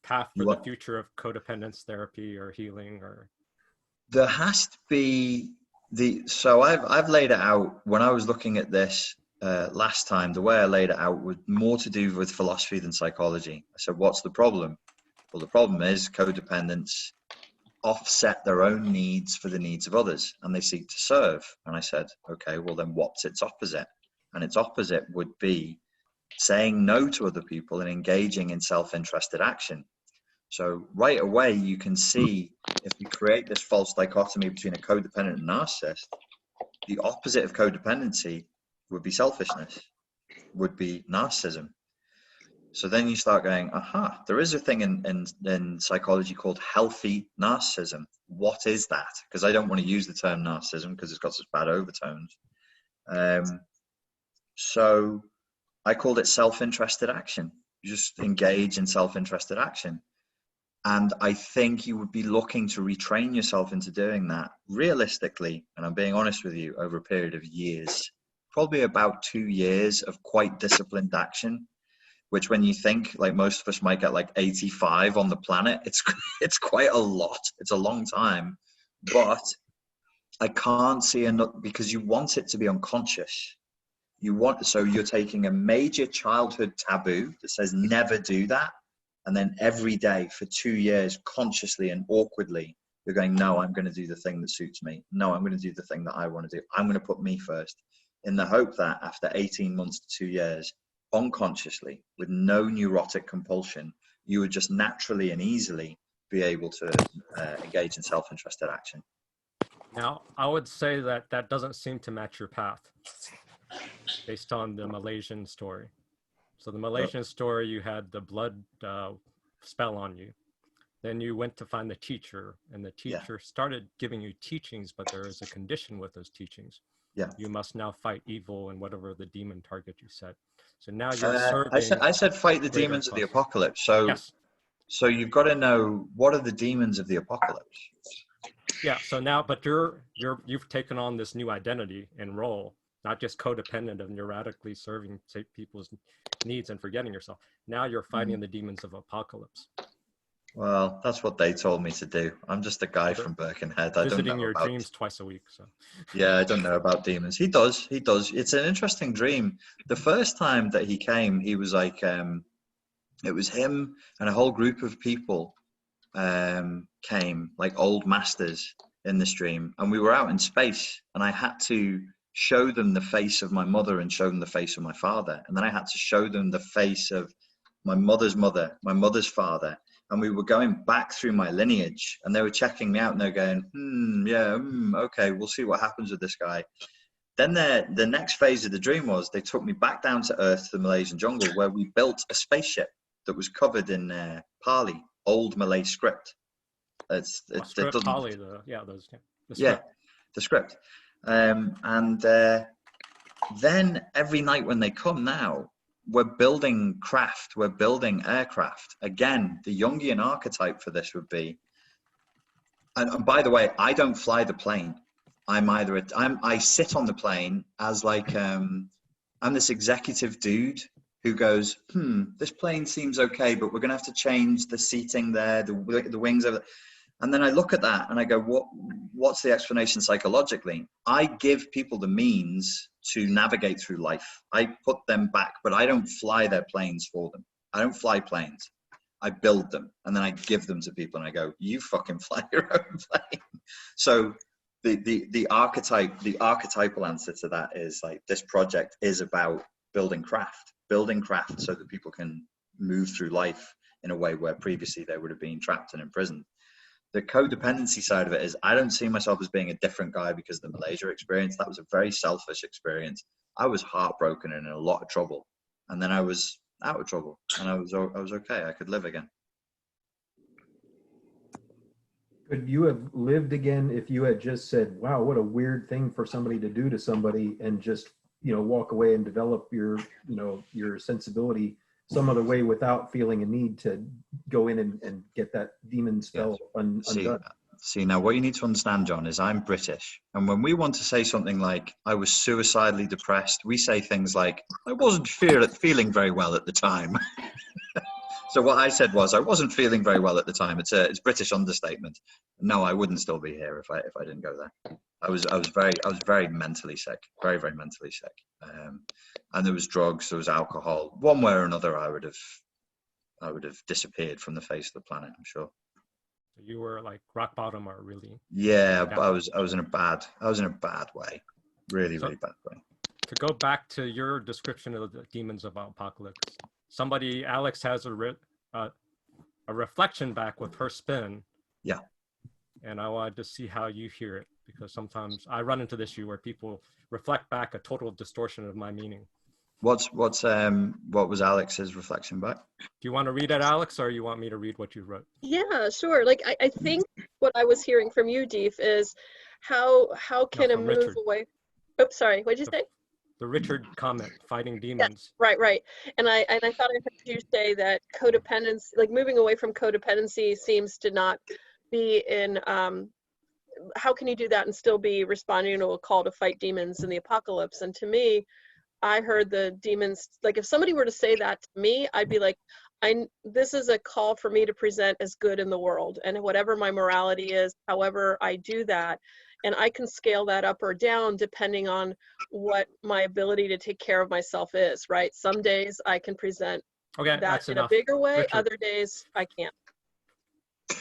C: path for the future of codependence therapy or healing? Or
B: there has to be so I've laid it out when I was looking at this last time. The way I laid it out was more to do with philosophy than psychology. I said, what's the problem? Well, the problem is codependents offset their own needs for the needs of others, and they seek to serve. And I said, okay, well then what's its opposite? And its opposite would be saying no to other people and engaging in self-interested action. So right away, you can see if we create this false dichotomy between a codependent and narcissist, the opposite of codependency would be selfishness, would be narcissism. So then you start going, aha, there is a thing in psychology called healthy narcissism. What is that? Because I don't want to use the term narcissism because it's got such bad overtones. So I called it self-interested action. You just engage in self-interested action. And I think you would be looking to retrain yourself into doing that realistically, and I'm being honest with you, over a period of years, probably about 2 years of quite disciplined action, which when you think like most of us might get like 85 on the planet, it's quite a lot. It's a long time, but I can't see enough because you want it to be unconscious. So you're taking a major childhood taboo that says never do that. And then every day for 2 years, consciously and awkwardly, you're going, no, I'm going to do the thing that suits me. No, I'm going to do the thing that I want to do. I'm going to put me first, in the hope that after 18 months to 2 years, unconsciously, with no neurotic compulsion, you would just naturally and easily be able to engage in self-interested action.
C: now, I would say that that doesn't seem to match your path based on the Malaysian story. So the Malaysian story, you had the blood spell on you. Then you went to find the teacher, and the teacher started giving you teachings, but there is a condition with those teachings.
B: Yeah.
C: You must now fight evil and whatever the demon target you set. So now you're serving.
B: I said fight the demons of the apocalypse. So,
C: yes.
B: So you've got to know, what are the demons of the apocalypse?
C: Yeah. So now, but you've taken on this new identity and role, not just codependent of neurotically serving people's needs and forgetting yourself. Now you're fighting the demons of apocalypse.
B: Well, that's what they told me to do. I'm just a guy from Birkenhead. I don't know
C: visiting your
B: about
C: dreams twice a week. So
B: yeah, I don't know about demons. He does. It's an interesting dream. The first time that he came, he was like, it was him and a whole group of people came, like old masters in this dream, and we were out in space, and I had to show them the face of my mother and show them the face of my father, and then I had to show them the face of my mother's mother, my mother's father, and we were going back through my lineage, and they were checking me out, and they're going, okay, we'll see what happens with this guy. Then the next phase of the dream was they took me back down to Earth, to the Malaysian jungle, where we built a spaceship that was covered in Pali, old Malay script. The script. And then every night when they come now, we're building craft, we're building aircraft. Again, the Jungian archetype for this would be, and by the way, I don't fly the plane. I sit on the plane as like, I'm this executive dude who goes, this plane seems okay, but we're gonna have to change the seating there, the wings over. And then I look at that and I go, what's the explanation psychologically? I give people the means to navigate through life. I put them back, but I don't fly their planes for them. I don't fly planes. I build them, and then I give them to people, and I go, you fucking fly your own plane. So the archetypal answer to that is like, this project is about building craft, building craft so that people can move through life in a way where previously they would have been trapped and imprisoned. The codependency side of it is I don't see myself as being a different guy because of the Malaysia experience. That was a very selfish experience. I was heartbroken and in a lot of trouble. And then I was out of trouble and I was okay. I could live again.
G: Could you have lived again if you had just said, wow, what a weird thing for somebody to do to somebody, and just, walk away and develop your, your sensibility some other way without feeling a need to go in and get that demon spell undone?
B: See, now what you need to understand, John, is I'm British. And when we want to say something like, I was suicidally depressed, we say things like, I wasn't feeling very well at the time. So what I said was, I wasn't feeling very well at the time. It's British understatement. No, I wouldn't still be here if I didn't go there. I was very mentally sick, very, very mentally sick. And there was drugs, there was alcohol. One way or another, I would have disappeared from the face of the planet, I'm sure.
C: You were like rock bottom, or really?
B: Yeah, but I was in a bad way, really bad way.
C: To go back to your description of the demons of apocalypse, Alex has a reflection back with her spin.
B: Yeah. And
C: I wanted to see how you hear it, because sometimes I run into this issue where people reflect back a total distortion of my meaning.
B: What was Alex's reflection back?
C: Do you want to read it, Alex, or you want me to read what you wrote?
K: Yeah, sure. Like I think what I was hearing from you, Deef, is how can a move
C: Richard.
K: away? Oops, sorry. What'd you say?
C: The Richard comment, fighting demons.
K: Yeah, right. And I thought I heard you say that codependence, like moving away from codependency, seems to not be in. How can you do that and still be responding to a call to fight demons in the apocalypse? And to me, I heard the demons, like if somebody were to say that to me, I'd be like, this is a call for me to present as good in the world, and whatever my morality is, however I do that, and I can scale that up or down depending on what my ability to take care of myself is, right? Some days I can present that in a bigger way, Richard. Other days I can't.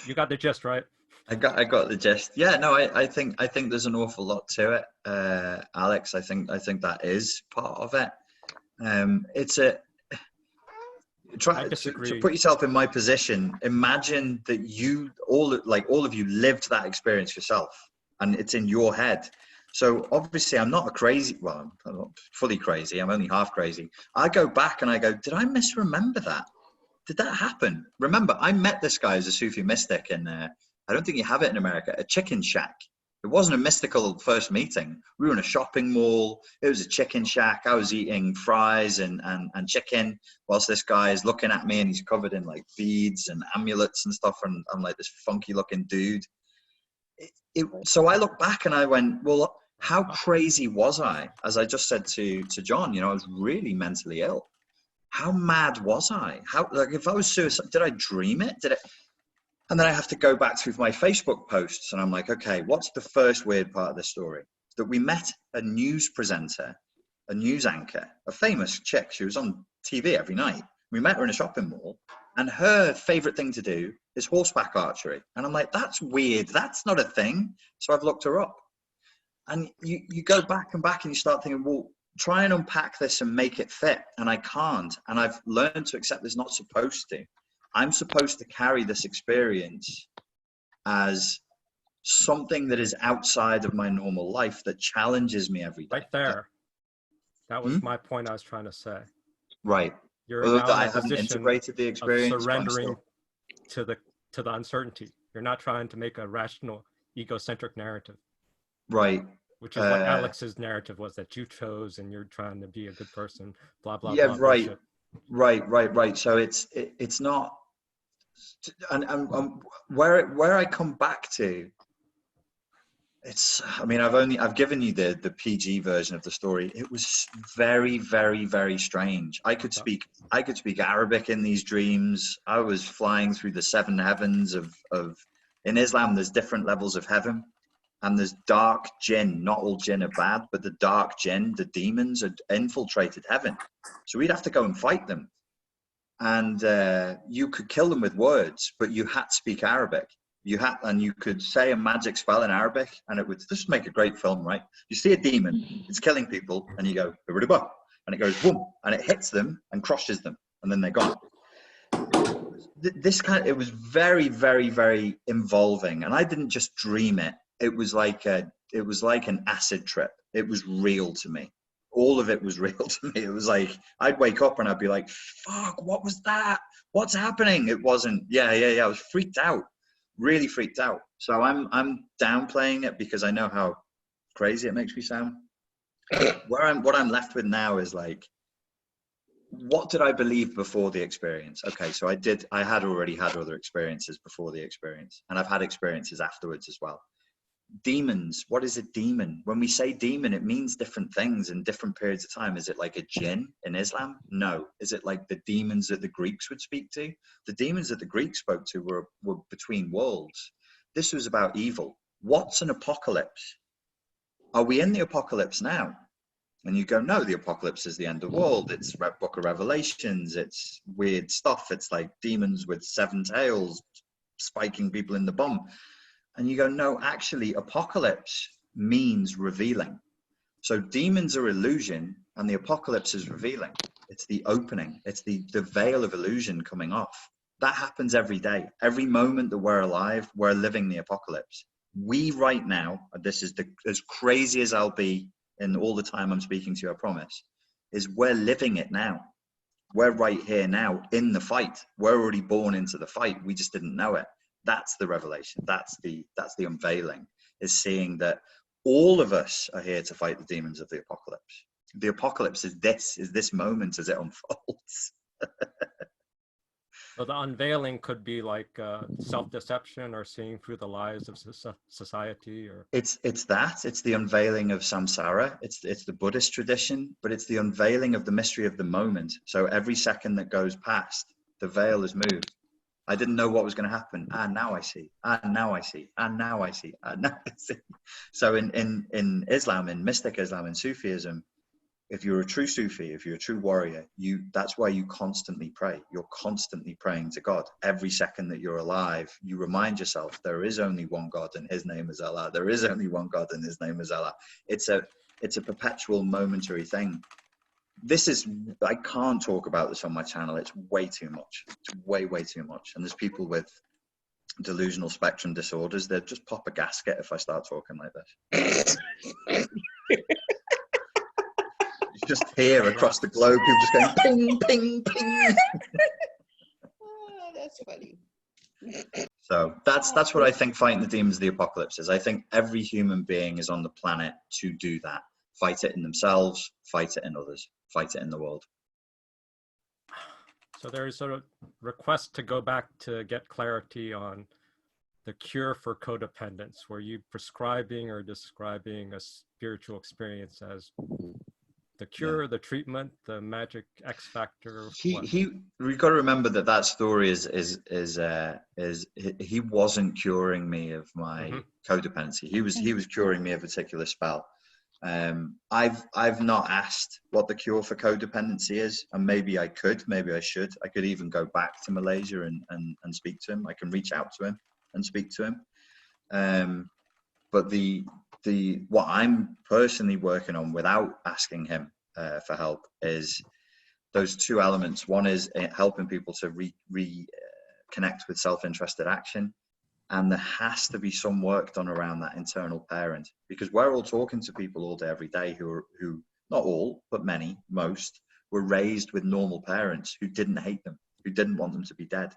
C: You got the gist, right?
B: I got the gist. Yeah, no, I think there's an awful lot to it, Alex. I think that is part of it. It's try to put yourself in my position. Imagine that all of you lived that experience yourself, and it's in your head. So obviously, I'm not I'm not fully crazy. I'm only half crazy. I go back and I go, did I misremember that? Did that happen? Remember, I met this guy as a Sufi mystic in I don't think you have it in America, a chicken shack. It wasn't a mystical first meeting. We were in a shopping mall. It was a chicken shack. I was eating fries and chicken whilst this guy is looking at me, and he's covered in like beads and amulets and stuff. And I'm like this funky looking dude. So I look back and I went, well, how crazy was I? As I just said to John, I was really mentally ill. How mad was I? If I was suicidal, did I dream it? And then I have to go back through my Facebook posts and I'm like, okay, what's the first weird part of this story? That we met a news presenter, a news anchor, a famous chick. She was on TV every night. We met her in a shopping mall, and her favorite thing to do is horseback archery. And I'm like, that's weird. That's not a thing. So I've looked her up. And you go back and back and you start thinking, well, try and unpack this and make it fit. And I can't. And I've learned to accept it's not supposed to. I'm supposed to carry this experience as something that is outside of my normal life that challenges me every day.
C: Right there. That was my point I was trying to say.
B: Right.
C: You're now
B: I haven't integrated the experience.
C: Surrendering to the uncertainty. You're not trying to make a rational, egocentric narrative.
B: Right.
C: Which is what Alex's narrative was, that you chose and you're trying to be a good person, blah, blah,
B: yeah,
C: blah.
B: Right. Bullshit. Right. So it's not, and where I come back to, I've given you the PG version of the story. It was very, very, very strange. I could speak Arabic in these dreams. I was flying through the seven heavens of in Islam, there's different levels of heaven. And there's dark jinn. Not all jinn are bad, but the dark jinn, the demons, had infiltrated heaven. So we'd have to go and fight them. And you could kill them with words, but you had to speak Arabic. And you could say a magic spell in Arabic, and it would just make a great film, right? You see a demon, it's killing people, and you go, and it goes boom, and it hits them and crushes them, and then they're gone. It was very, very, very involving, and I didn't just dream it. It was like an acid trip. It was real to me. All of it was real to me. It was like I'd wake up and I'd be like, "Fuck, what was that? What's happening?" It wasn't. Yeah. I was freaked out, really freaked out. So I'm downplaying it because I know how crazy it makes me sound. What I'm left with now is like, what did I believe before the experience? Okay, so I had already had other experiences before the experience, and I've had experiences afterwards as well. Demons, what is a demon? When we say demon, it means different things in different periods of time. Is it like a jinn in Islam? No. Is it like the demons that the Greeks would speak to? The demons that the Greeks spoke to were between worlds. This was about evil. What's an apocalypse? Are we in the apocalypse now? And you go, no, the apocalypse is the end of the world. It's Book of Revelations. It's weird stuff. It's like demons with 7 tails spiking people in the bum. And you go, no, actually, apocalypse means revealing. So demons are illusion, and the apocalypse is revealing. It's the opening. It's the veil of illusion coming off. That happens every day. Every moment that we're alive, we're living the apocalypse. We right now, this is as crazy as I'll be in all the time I'm speaking to you, I promise, is we're living it now. We're right here now in the fight. We're already born into the fight. We just didn't know it. That's the revelation. That's the unveiling, is seeing that all of us are here to fight the demons of the apocalypse. The apocalypse is this moment as it unfolds.
C: So the unveiling could be like self-deception or seeing through the lies of society, or
B: it's the unveiling of samsara. It's the Buddhist tradition, but it's the unveiling of the mystery of the moment. So every second that goes past, the veil is moved. I didn't know what was going to happen. And now I see. And now I see. And now I see. And now I see. So in Islam, in mystic Islam, in Sufism, if you're a true Sufi, if you're a true warrior, that's why you constantly pray. You're constantly praying to God. Every second that you're alive, you remind yourself there is only one God and his name is Allah. There is only one God and his name is Allah. It's a perpetual momentary thing. I can't talk about this on my channel. It's way too much. It's way, way too much. And there's people with delusional spectrum disorders. They'd just pop a gasket if I start talking like this. You just hear across the globe, people just going ping, ping, ping.
J: Oh, that's funny.
B: So that's what I think fighting the demons of the apocalypse is. I think every human being is on the planet to do that. Fight it in themselves, fight it in others, fight it in the world.
C: So there's a request to go back to get clarity on the cure for codependence. Were you prescribing or describing a spiritual experience as the cure, the treatment, the magic X factor?
B: We've got to remember that story is he wasn't curing me of my codependency. He was curing me of a particular spell. I've not asked what the cure for codependency is, and maybe I should. I could even go back to Malaysia and speak to him. I can reach out to him and speak to him. But what I'm personally working on without asking him for help is those 2 elements. One is helping people to reconnect with self-interested action. And there has to be some work done around that internal parent, because we're all talking to people all day, every day who not all, but many, most, were raised with normal parents who didn't hate them, who didn't want them to be dead.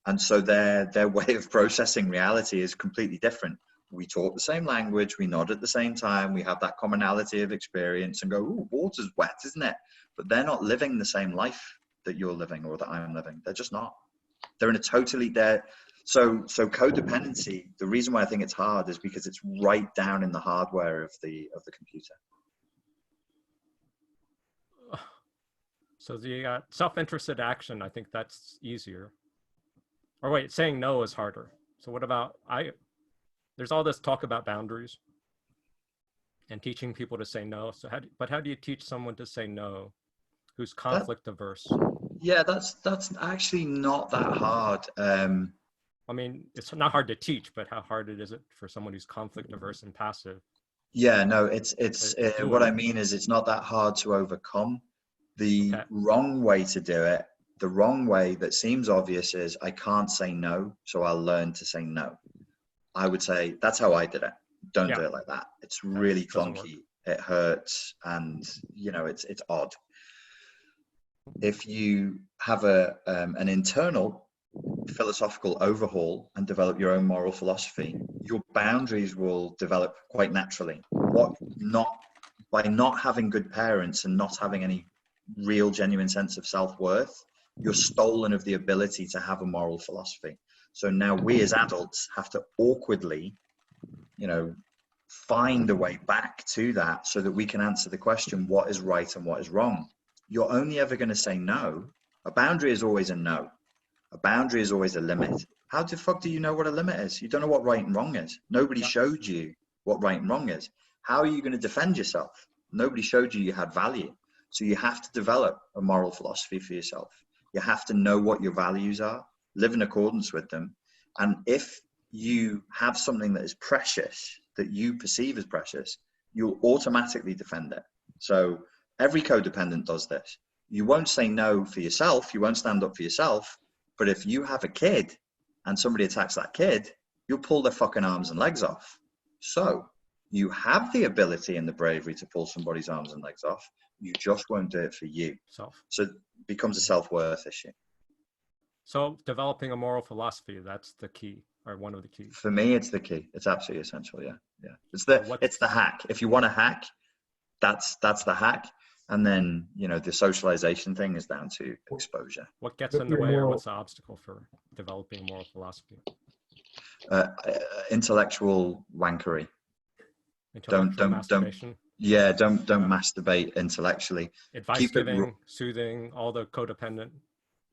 B: And so their way of processing reality is completely different. We talk the same language, we nod at the same time, we have that commonality of experience and go, ooh, water's wet, isn't it? But they're not living the same life that you're living or that I'm living. They're just not. They're in a totally So codependency, the reason why I think it's hard is because it's right down in the hardware of the computer.
C: So the self-interested action, I think that's easier. Or wait, saying no is harder. So what about, there's all this talk about boundaries and teaching people to say no. So how do you teach someone to say no who's conflict averse?
B: Yeah, that's actually not that hard.
C: I mean, it's not hard to teach, but how hard is it for someone who's conflict averse and passive?
B: Yeah, no, it's
C: do
B: what
C: it.
B: I mean is it's not that hard to overcome. The
C: Okay.
B: wrong way to do it, the wrong way that seems obvious is I can't say no, so I'll learn to say no. I would say that's how I did it. Don't
C: Yeah.
B: do it like that. It's really
C: doesn't work.
B: clunky. It hurts, and you know it's odd. If you have an internal philosophical overhaul and develop your own moral philosophy, your boundaries will develop quite naturally. By not having good parents and not having any real genuine sense of self-worth, you're stolen of the ability to have a moral philosophy. So now we as adults have to awkwardly, you know, find a way back to that so that we can answer the question, what is right and what is wrong? You're only ever going to say no. A boundary is always a no. A boundary is always a limit. How the fuck do you know what a limit is? You don't know what right and wrong is. Nobody showed you what right and wrong is. How are you going to defend yourself? Nobody showed you had value. So you have to develop a moral philosophy for yourself. You have to know what your values are, live in accordance with them. And if you have something that is precious, that you perceive as precious, you'll automatically defend it. So every codependent does this. You won't say no for yourself. You won't stand up for yourself. But if you have a kid and somebody attacks that kid, you'll pull their fucking arms and legs off. So you have the ability and the bravery to pull somebody's arms and legs off. You just won't do it for you. So it becomes a self-worth issue.
C: So developing a moral philosophy, that's the key, or one of the keys.
B: For me, it's the key. It's absolutely essential. Yeah. Yeah. It's the hack. If you want to hack, that's the hack. And then, you know, the socialization thing is down to exposure.
C: What gets in the way, or what's the obstacle for developing a moral philosophy?
B: Intellectual wankery. Don't
C: masturbation.
B: Yeah, don't masturbate intellectually.
C: Advice giving, soothing, all the codependent,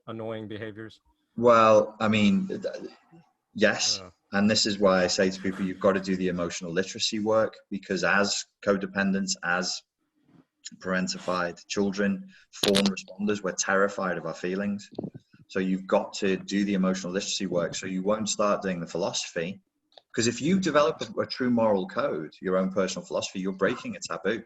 C: annoying behaviors.
B: Well, I mean, yes. And this is why I say to people, you've got to do the emotional literacy work, because as codependents, as parentified children, fawn responders, we're terrified of our feelings. So you've got to do the emotional literacy work so you won't start doing the philosophy. Because if you develop a true moral code, your own personal philosophy, you're breaking a taboo.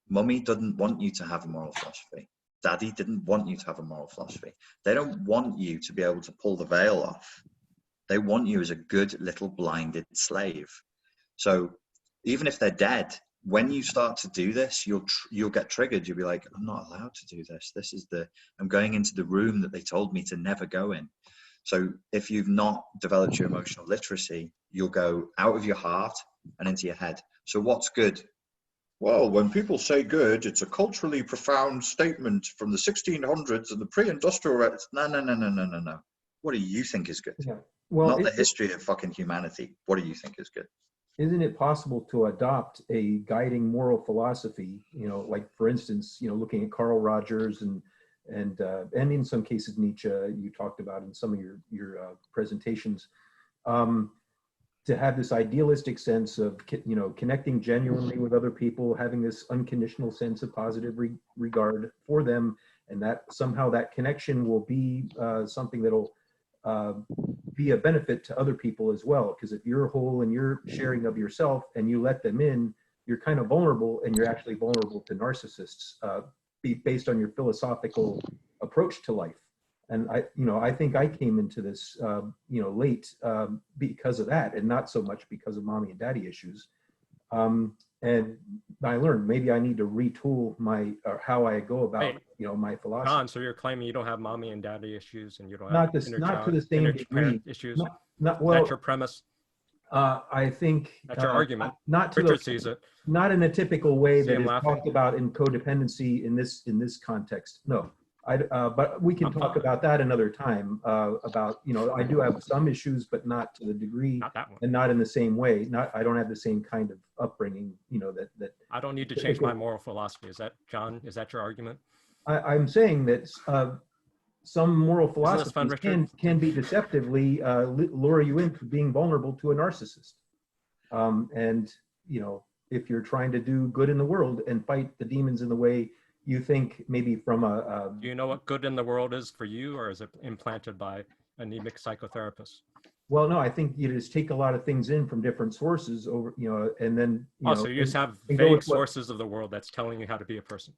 B: Mummy didn't want you to have a moral philosophy. Daddy didn't want you to have a moral philosophy. They don't want you to be able to pull the veil off. They want you as a good little blinded slave. So even if they're dead, when you start to do this, you'll get triggered. You'll be like, I'm not allowed to do this. I'm going into the room that they told me to never go in. So if you've not developed your emotional literacy, you'll go out of your heart and into your head. So what's good? Well, when people say good, it's a culturally profound statement from the 1600s and the pre-industrial. No. What do you think is good?
G: Yeah. Well,
B: not the history of fucking humanity. What do you think is good?
G: Isn't it possible to adopt a guiding moral philosophy? You know, like for instance, you know, looking at Carl Rogers and in some cases Nietzsche, you talked about in some of your presentations, to have this idealistic sense of, you know, connecting genuinely with other people, having this unconditional sense of positive regard for them, and that somehow that connection will be something that'll be a benefit to other people as well. Because if you're whole and you're sharing of yourself and you let them in, you're kind of vulnerable, and you're actually vulnerable to narcissists based on your philosophical approach to life. And I think I came into this, late because of that, and not so much because of mommy and daddy issues. And I learned maybe I need to retool how I go about, my philosophy.
C: John, so you're claiming you don't have mommy and daddy issues, and you don't
G: not
C: have
G: to the same degree
C: issues.
G: Not well.
C: That's your premise.
G: I think
C: that's your argument.
G: Richard
C: sees it.
G: Not in a typical way
C: See
G: that is
C: laughing?
G: talked about in codependency in this context. No. But we can talk about that another time. I do have some issues, but not to the degree, and not in the same way. I don't have the same kind of upbringing. That
C: I don't need to change my moral philosophy. Is that, John? Is that your argument?
G: I'm saying that some moral philosophies can be deceptively lure you into being vulnerable to a narcissist. If you're trying to do good in the world and fight the demons in the way you think, maybe from
C: do you know what good in the world is for you, or is it implanted by anemic psychotherapists?
G: Well, no, I think you just take a lot of things in from different sources over, and then,
C: So you just have
G: and go
C: vague
G: with what-
C: sources of the world that's telling you how to be a person.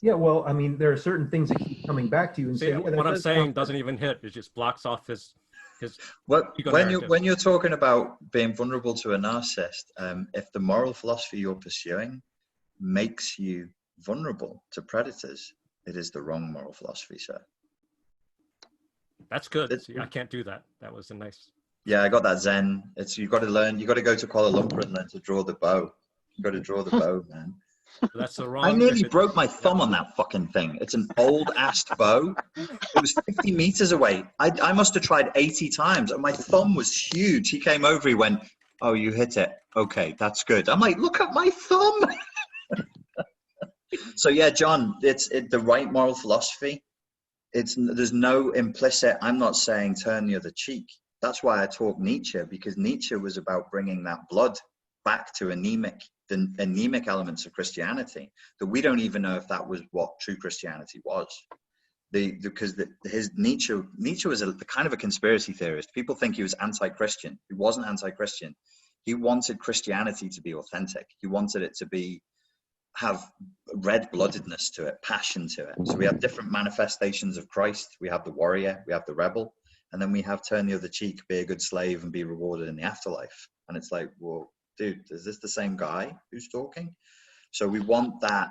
G: Yeah, well, I mean, there are certain things that keep coming back to you and
C: See,
G: say, yeah, that
C: what I'm
G: does
C: saying
G: sound
C: doesn't even hit. It just blocks off his ego
B: When
C: narrative.
B: you're talking about being vulnerable to a narcissist, if the moral philosophy you're pursuing makes you vulnerable to predators, it is the wrong moral philosophy, sir.
C: That's good. See, I can't do that. That was a nice.
B: Yeah, I got that Zen. You've got to learn. You got to go to Kuala Lumpur and learn to draw the bow. You got to draw the bow, man.
C: That's the wrong.
B: I nearly broke my thumb on that fucking thing. It's an old-ass bow. It was 50 meters away. I must have tried 80 times, and my thumb was huge. He came over. He went, "Oh, you hit it. Okay, that's good." I'm like, "Look at my thumb." So yeah, John, it's the right moral philosophy. There's no implicit. I'm not saying turn the other cheek. That's why I talk Nietzsche, because Nietzsche was about bringing that blood back to the anemic elements of Christianity, that we don't even know if that was what true Christianity was. Because Nietzsche was a kind of a conspiracy theorist. People think he was anti-Christian. He wasn't anti-Christian. He wanted Christianity to be authentic. He wanted it to have red-bloodedness to it, passion to it. So we have different manifestations of Christ. We have the warrior, we have the rebel, and then we have turn the other cheek, be a good slave and be rewarded in the afterlife. And it's like, well, dude, is this the same guy who's talking? So we want that,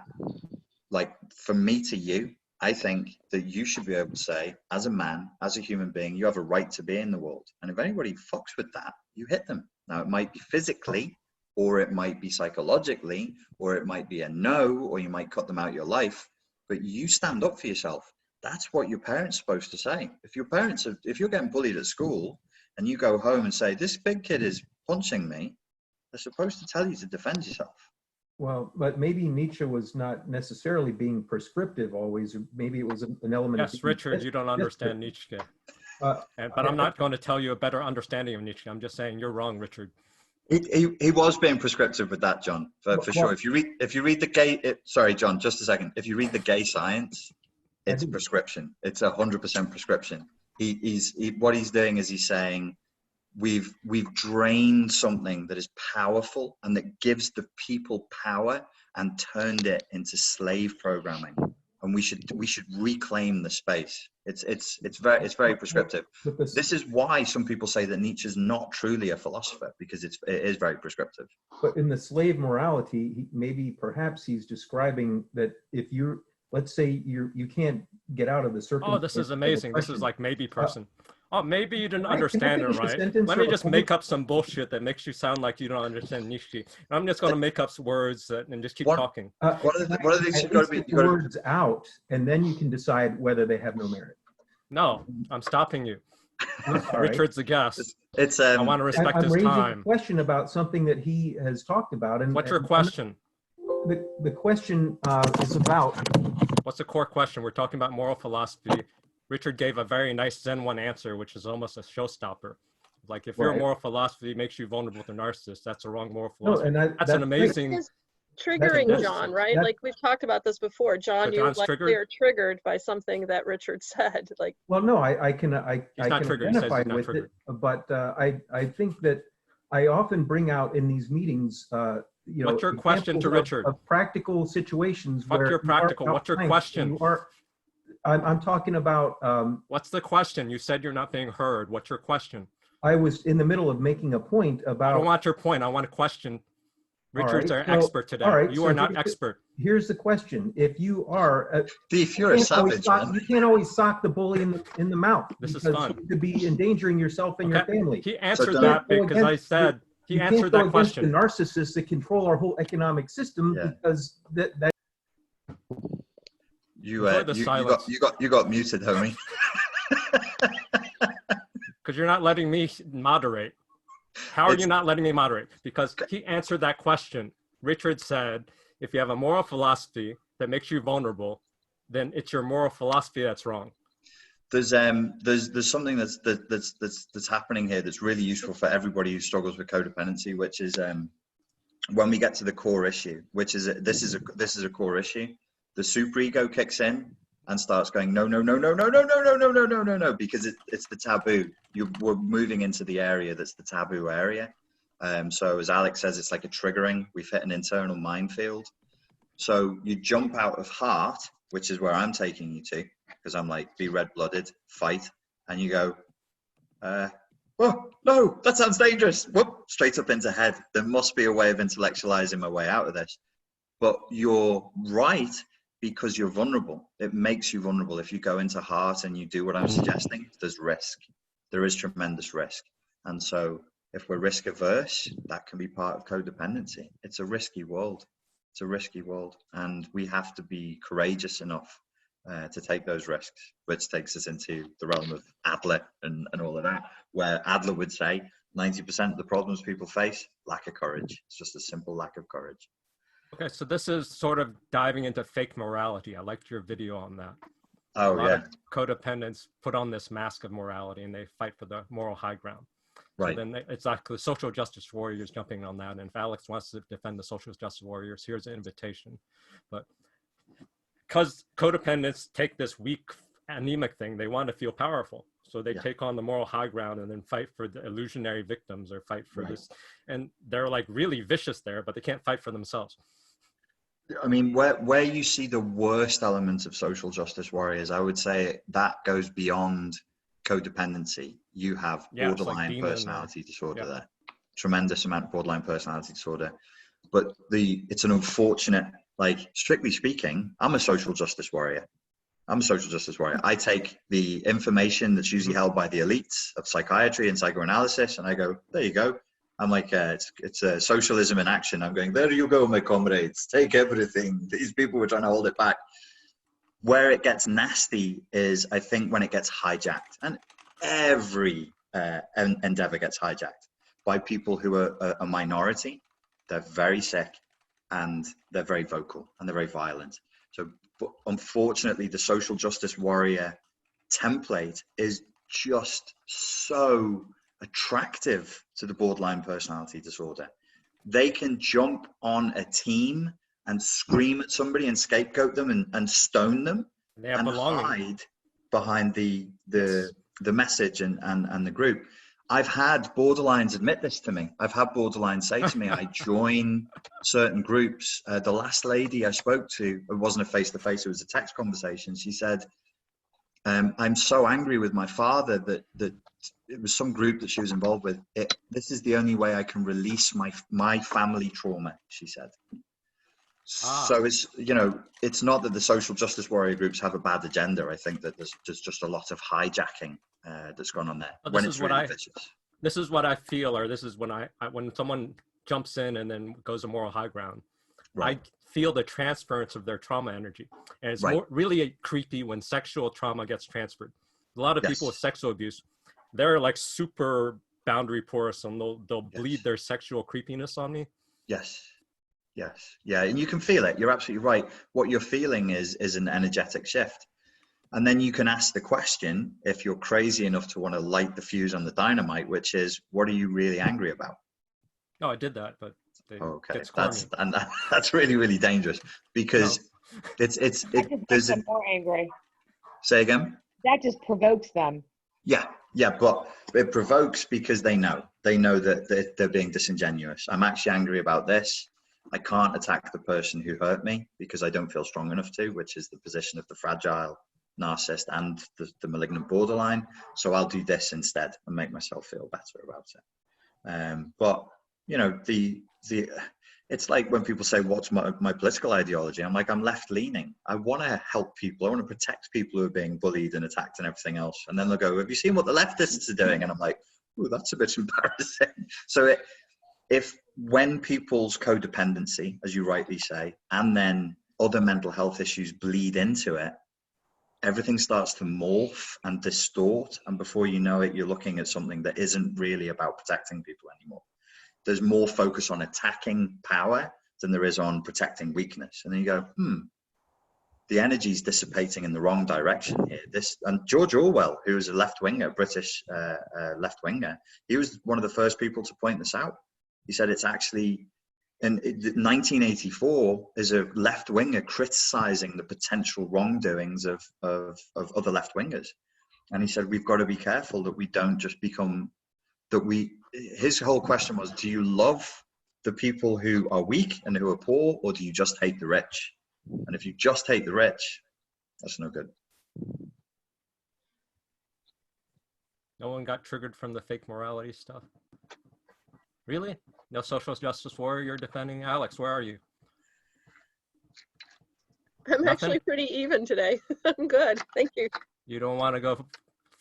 B: like, from me to you, I think that you should be able to say, as a man, as a human being, you have a right to be in the world. And if anybody fucks with that, you hit them. Now, it might be physically, or it might be psychologically, or it might be a no, or you might cut them out of your life, but you stand up for yourself. That's what your parents are supposed to say. If you're getting bullied at school and you go home and say, this big kid is punching me, they're supposed to tell you to defend yourself.
G: Well, but maybe Nietzsche was not necessarily being prescriptive always. Maybe it was an element of.
C: Yes, Richard, you don't understand Nietzsche. But I'm not going to tell you a better understanding of Nietzsche. I'm just saying you're wrong, Richard.
B: He was being prescriptive with that, John, for sure. If you read the gay, sorry, John, just a second. If you read the gay science, it's prescription. It's 100% prescription. What he's doing is he's saying we've drained something that is powerful and that gives the people power and turned it into slave programming, and we should reclaim the space. It's very prescriptive. This is why some people say that Nietzsche's not truly a philosopher, because it is very prescriptive.
G: But in the slave morality, perhaps he's describing that if you're, let's say you can't get out of the circle.
C: Oh, this is amazing. This is like maybe person. Oh, maybe you didn't understand it right. Let me just make up some bullshit that makes you sound like you don't understand Nietzsche. I'm just going to make up words and just keep talking.
B: What are these? You got to be
G: words out, and then you can decide whether they have no merit.
C: No, I'm stopping you. Richard's the guest. I want to respect his time.
G: I'm raising a question about something that he has talked about. And
C: what's your question?
G: The question is about.
C: What's the core question? We're talking about moral philosophy. Richard gave a very nice Zen 1 answer, which is almost a showstopper. Like, if your moral philosophy makes you vulnerable to narcissists, that's a wrong moral philosophy.
G: No,
C: that's an amazing.
K: It's triggering, John, right? Like we've talked about this before. John, you likely are triggered by something that Richard said. Like,
G: well, no, I can identify with it, but I think that I often bring out in these meetings.
C: What's your question to Richard?
G: Of practical situations.
C: Fuck your practical. What's your question?
G: I'm talking about.
C: What's the question? You said you're not being heard. What's your question?
G: I was in the middle of making a point about.
C: I don't want your point. I want a question. Richard's our expert today. You are not expert.
G: Here's the question: if you are,
B: you're a savage, man.
G: You can't always sock the bully in the mouth.
C: This is fun.
G: You could be endangering yourself and your family.
C: He answered that because I said he answered that question.
G: The narcissists that control our whole economic system because that.
B: You got muted, homie.
C: Because you're not letting me moderate. How are you not letting me moderate? Because he answered that question. Richard said, if you have a moral philosophy that makes you vulnerable, then it's your moral philosophy that's wrong.
B: There's something that's happening here that's really useful for everybody who struggles with codependency, which is when we get to the core issue, which is this is a core issue. The superego kicks in, and starts going, no, no, no, no, no, no, no, no, no, no, no, no, no, because it's the taboo. We're moving into the area that's the taboo area. So as Alex says, it's like a triggering. We've hit an internal minefield. So you jump out of heart, which is where I'm taking you to, because I'm like, be red-blooded, fight, and you go, oh, no, that sounds dangerous. Whoop, straight up into head. There must be a way of intellectualizing my way out of this. But you're right, because you're vulnerable. It makes you vulnerable. If you go into heart and you do what I'm suggesting, there's risk. There is tremendous risk. And so if we're risk averse, that can be part of codependency. It's a risky world. It's a risky world. And we have to be courageous enough to take those risks, which takes us into the realm of Adler and all of that, where Adler would say 90% of the problems people face, lack of courage. It's just a simple lack of courage.
C: Okay, so this is sort of diving into fake morality. I liked your video on that.
B: Oh,
C: a lot
B: yeah.
C: of codependents put on this mask of morality and they fight for the moral high ground.
B: Right.
C: So then it's like the social justice warriors jumping on that. And if Alex wants to defend the social justice warriors, here's an invitation. But because codependents take this weak, anemic thing, they want to feel powerful. So they take on the moral high ground and then fight for the illusionary victims or fight for this. And they're like really vicious there, but they can't fight for themselves.
B: I mean, where you see the worst elements of social justice warriors, I would say that goes beyond codependency. You have borderline personality disorder there. Tremendous amount of borderline personality disorder. But it's an unfortunate, like, strictly speaking, I'm a social justice warrior. I take the information that's usually held by the elites of psychiatry and psychoanalysis, and I go, there you go. I'm like, it's a socialism in action. I'm going, there you go, my comrades, take everything. These people were trying to hold it back. Where it gets nasty is, I think, when it gets hijacked. And every endeavor gets hijacked by people who are a minority. They're very sick, and they're very vocal, and they're very violent. So, but unfortunately, the social justice warrior template is just so attractive to the borderline personality disorder. They can jump on a team and scream at somebody and scapegoat them and stone them and hide behind the message and the group. I've had borderlines admit this to me. I've had borderlines say to me, I join certain groups. The last lady I spoke to, it wasn't a face-to-face, it was a text conversation. She said, I'm so angry with my father that it was some group that she was involved with. This is the only way I can release my family trauma, she said. So it's, it's not that the social justice warrior groups have a bad agenda. I think that there's just a lot of hijacking that's gone on there.
C: This is what I feel, or this is when someone jumps in and then goes a moral high ground, I feel the transference of their trauma energy. And it's really creepy when sexual trauma gets transferred. A lot of people with sexual abuse, they're like super boundary porous, and they'll bleed their sexual creepiness on me.
B: Yes. Yeah, and you can feel it. You're absolutely right. What you're feeling is an energetic shift. And then you can ask the question, if you're crazy enough to want to light the fuse on the dynamite, which is, what are you really angry about?
C: No, I did that, but
B: that's really, really dangerous, because there's
E: more angry.
B: Say again?
E: That just provokes them.
B: Yeah, but it provokes because they know that they're being disingenuous. I'm actually angry about this. I can't attack the person who hurt me because I don't feel strong enough to, which is the position of the fragile narcissist and the malignant borderline. So I'll do this instead and make myself feel better about it. But it's like when people say, what's my political ideology? I'm like, I'm left leaning. I want to help people. I want to protect people who are being bullied and attacked and everything else. And then they'll go, have you seen what the leftists are doing? And I'm like, ooh, that's a bit embarrassing. So when people's codependency, as you rightly say, and then other mental health issues bleed into it, everything starts to morph and distort. And before you know it, you're looking at something that isn't really about protecting people anymore. There's more focus on attacking power than there is on protecting weakness. And then you go, the energy is dissipating in the wrong direction here. And George Orwell, who was a left-winger, British left-winger, he was one of the first people to point this out. He said it's actually in 1984 is a left-winger criticizing the potential wrongdoings of other left-wingers. And he said, we've got to be careful that we don't just become, his whole question was, do you love the people who are weak and who are poor, or do you just hate the rich? And if you just hate the rich, that's no good.
C: No one got triggered from the fake morality stuff? Really? No social justice warrior you're defending? Alex, where are you?
K: I'm
C: Nothing?
K: actually pretty even today. I'm good. Thank you.
C: You don't want to go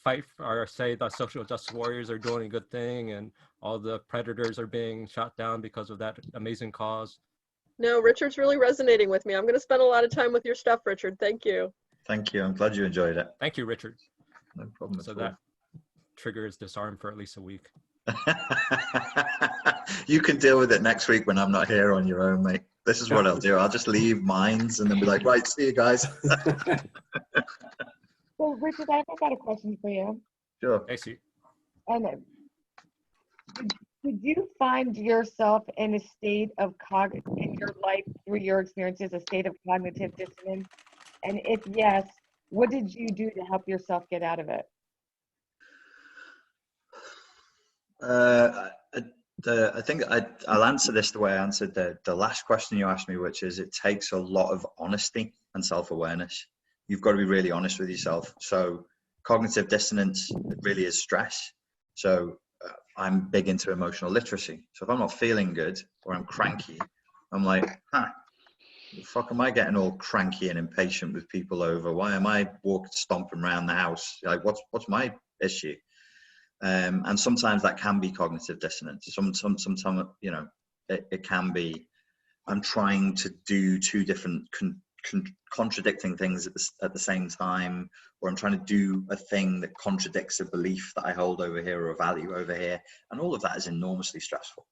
C: fight or say that social justice warriors are doing a good thing and all the predators are being shot down because of that amazing cause?
K: No, Richard's really resonating with me. I'm going to spend a lot of time with your stuff, Richard. Thank you.
B: Thank you. I'm glad you enjoyed it.
C: Thank you, Richard.
B: No problem
C: So
B: at all.
C: that trigger is disarmed for at least a week.
B: You can deal with it next week when I'm not here on your own, mate. This is what I'll do. I'll just leave mines and then be like, right, see you guys.
E: So, Richard, I've got a question for you.
B: Sure.
C: I see.
E: And did you find yourself in a state of in your life through your experiences, a state of cognitive dissonance? And if yes, what did you do to help yourself get out of it?
B: I think I'll answer this the way I answered the last question you asked me, which is it takes a lot of honesty and self-awareness. You've got to be really honest with yourself. So cognitive dissonance really is stress. So I'm big into emotional literacy. So if I'm not feeling good or I'm cranky, I'm like, the fuck am I getting all cranky and impatient with people over? Why am I stomping around the house? Like, what's my issue? And sometimes that can be cognitive dissonance. Sometimes, you know, it can be, I'm trying to do two different contradicting things at the same time, or I'm trying to do a thing that contradicts a belief that I hold over here or a value over here. And all of that is enormously stressful.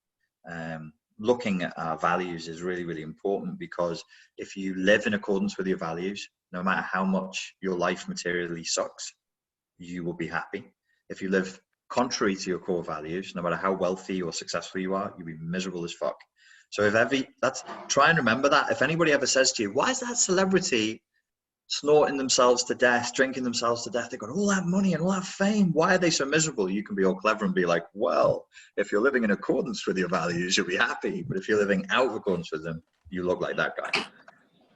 B: Looking at our values is really, really important, because if you live in accordance with your values, no matter how much your life materially sucks, you will be happy. If you live contrary to your core values, no matter how wealthy or successful you are, you'll be miserable as fuck. So try and remember that. If anybody ever says to you, why is that celebrity snorting themselves to death, drinking themselves to death? They've got all that money and all that fame. Why are they so miserable? You can be all clever and be like, well, if you're living in accordance with your values, you'll be happy. But if you're living out of accordance with them, you look like that guy.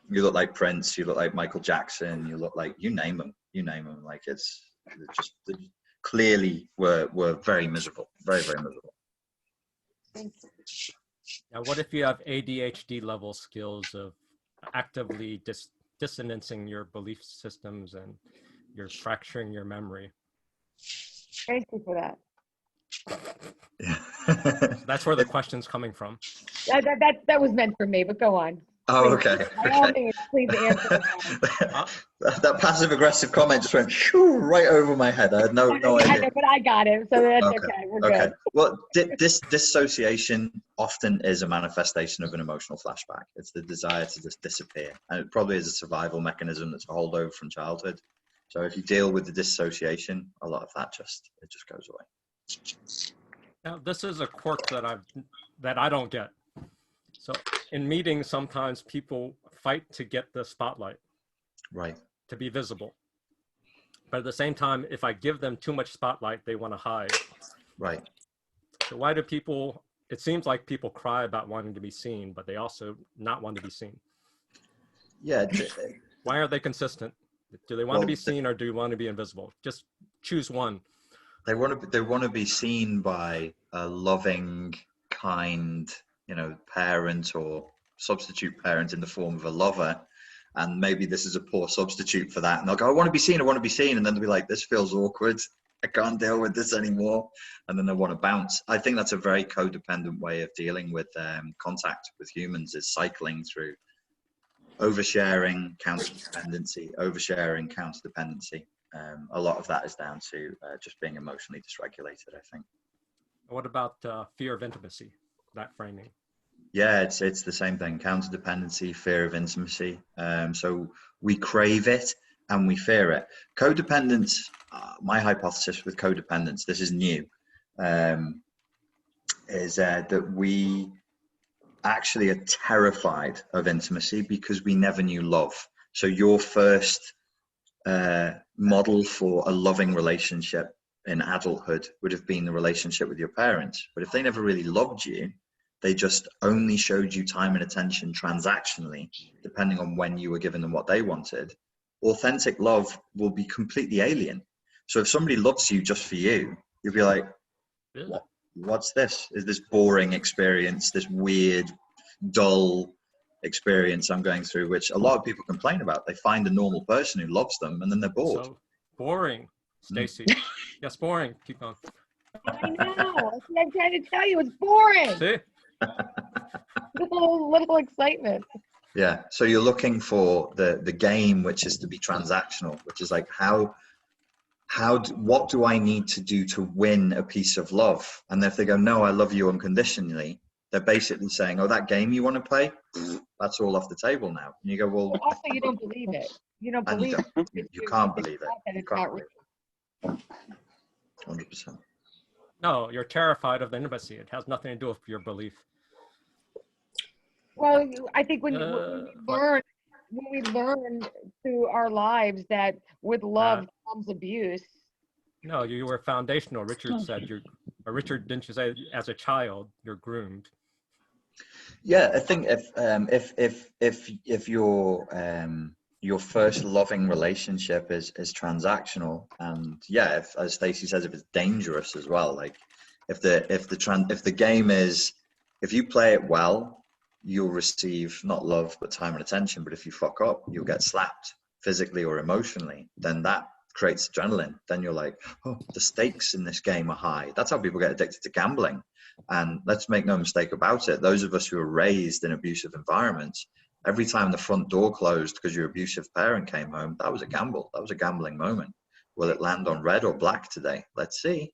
B: You look like Prince. You look like Michael Jackson. You look like, you name them. Like it's just clearly we're very miserable, very, very miserable.
C: Now, what if you have ADHD level skills of actively dissonancing your belief systems and you're fracturing your memory?
E: Thank you for that.
C: So that's where the question's coming from.
E: That was meant for me, but go on.
B: Oh,
E: Please.
B: okay.
E: By all means, please answer.
B: That passive aggressive comment just went right over my head. I had no idea.
E: But I got it, so that's okay. We're good.
B: Well, dissociation often is a manifestation of an emotional flashback. It's the desire to just disappear, and it probably is a survival mechanism that's a holdover from childhood. So if you deal with the dissociation, a lot of that just goes away.
C: Now, this is a quirk that I don't get. So in meetings, sometimes people fight to get the spotlight,
B: right?
C: To be visible. But at the same time, if I give them too much spotlight, they want to hide.
B: Right.
C: So why do people, it seems like people cry about wanting to be seen, but they also not want to be seen.
B: Yeah.
C: Why are they consistent? Do they want to be seen, or do you want to be invisible? Just choose one.
B: They want to be seen by a loving, kind, parent or substitute parent in the form of a lover. And maybe this is a poor substitute for that. And they'll go, I want to be seen. And then they'll be like, this feels awkward. I can't deal with this anymore. And then they want to bounce. I think that's a very codependent way of dealing with contact with humans, is cycling through oversharing, counterdependency, oversharing, counterdependency. A lot of that is down to just being emotionally dysregulated, I think.
C: What about fear of intimacy, that framing?
B: Yeah, it's the same thing. Counterdependency, fear of intimacy. So we crave it and we fear it. Codependence, my hypothesis with codependence, this is new, is that we actually are terrified of intimacy because we never knew love. So your first model for a loving relationship in adulthood would have been the relationship with your parents. But if they never really loved you, they just only showed you time and attention transactionally, depending on when you were giving them what they wanted. Authentic love will be completely alien. So if somebody loves you just for you, you'll be like, what's this? Is this boring experience, this weird, dull experience I'm going through, which a lot of people complain about. They find a normal person who loves them and then they're bored.
C: So boring, Stacy. Yes, boring. Keep going.
E: I know. That's what I'm trying to tell you. It's boring.
C: See?
E: Little excitement.
B: Yeah. So you're looking for the game, which is to be transactional, which is like what do I need to do to win a piece of love? And if they go, no, I love you unconditionally, they're basically saying, oh, that game you want to play, that's all off the table now. And you go, well,
E: But also you don't believe it. You don't believe it.
B: You can't believe it.
E: That
B: You
E: it's
B: can't
E: not
B: believe
E: real.
B: it. 100%.
C: No, you're terrified of the intimacy. It has nothing to do with your belief.
E: Well, I think when we learn through our lives that with love comes abuse.
C: No, you were foundational. Richard said Richard, didn't you say as a child you're groomed?
B: Yeah, I think if your first loving relationship is transactional, and yeah, if, as Stacey says, if it's dangerous as well, like if the game is, if you play it well, you'll receive not love but time and attention. But if you fuck up, you'll get slapped physically or emotionally. Then that creates adrenaline. Then you're like, oh, the stakes in this game are high. That's how people get addicted to gambling. And let's make no mistake about it, those of us who were raised in abusive environments, every time the front door closed because your abusive parent came home, that was a gamble. That was a gambling moment. Will it land on red or black today? Let's see.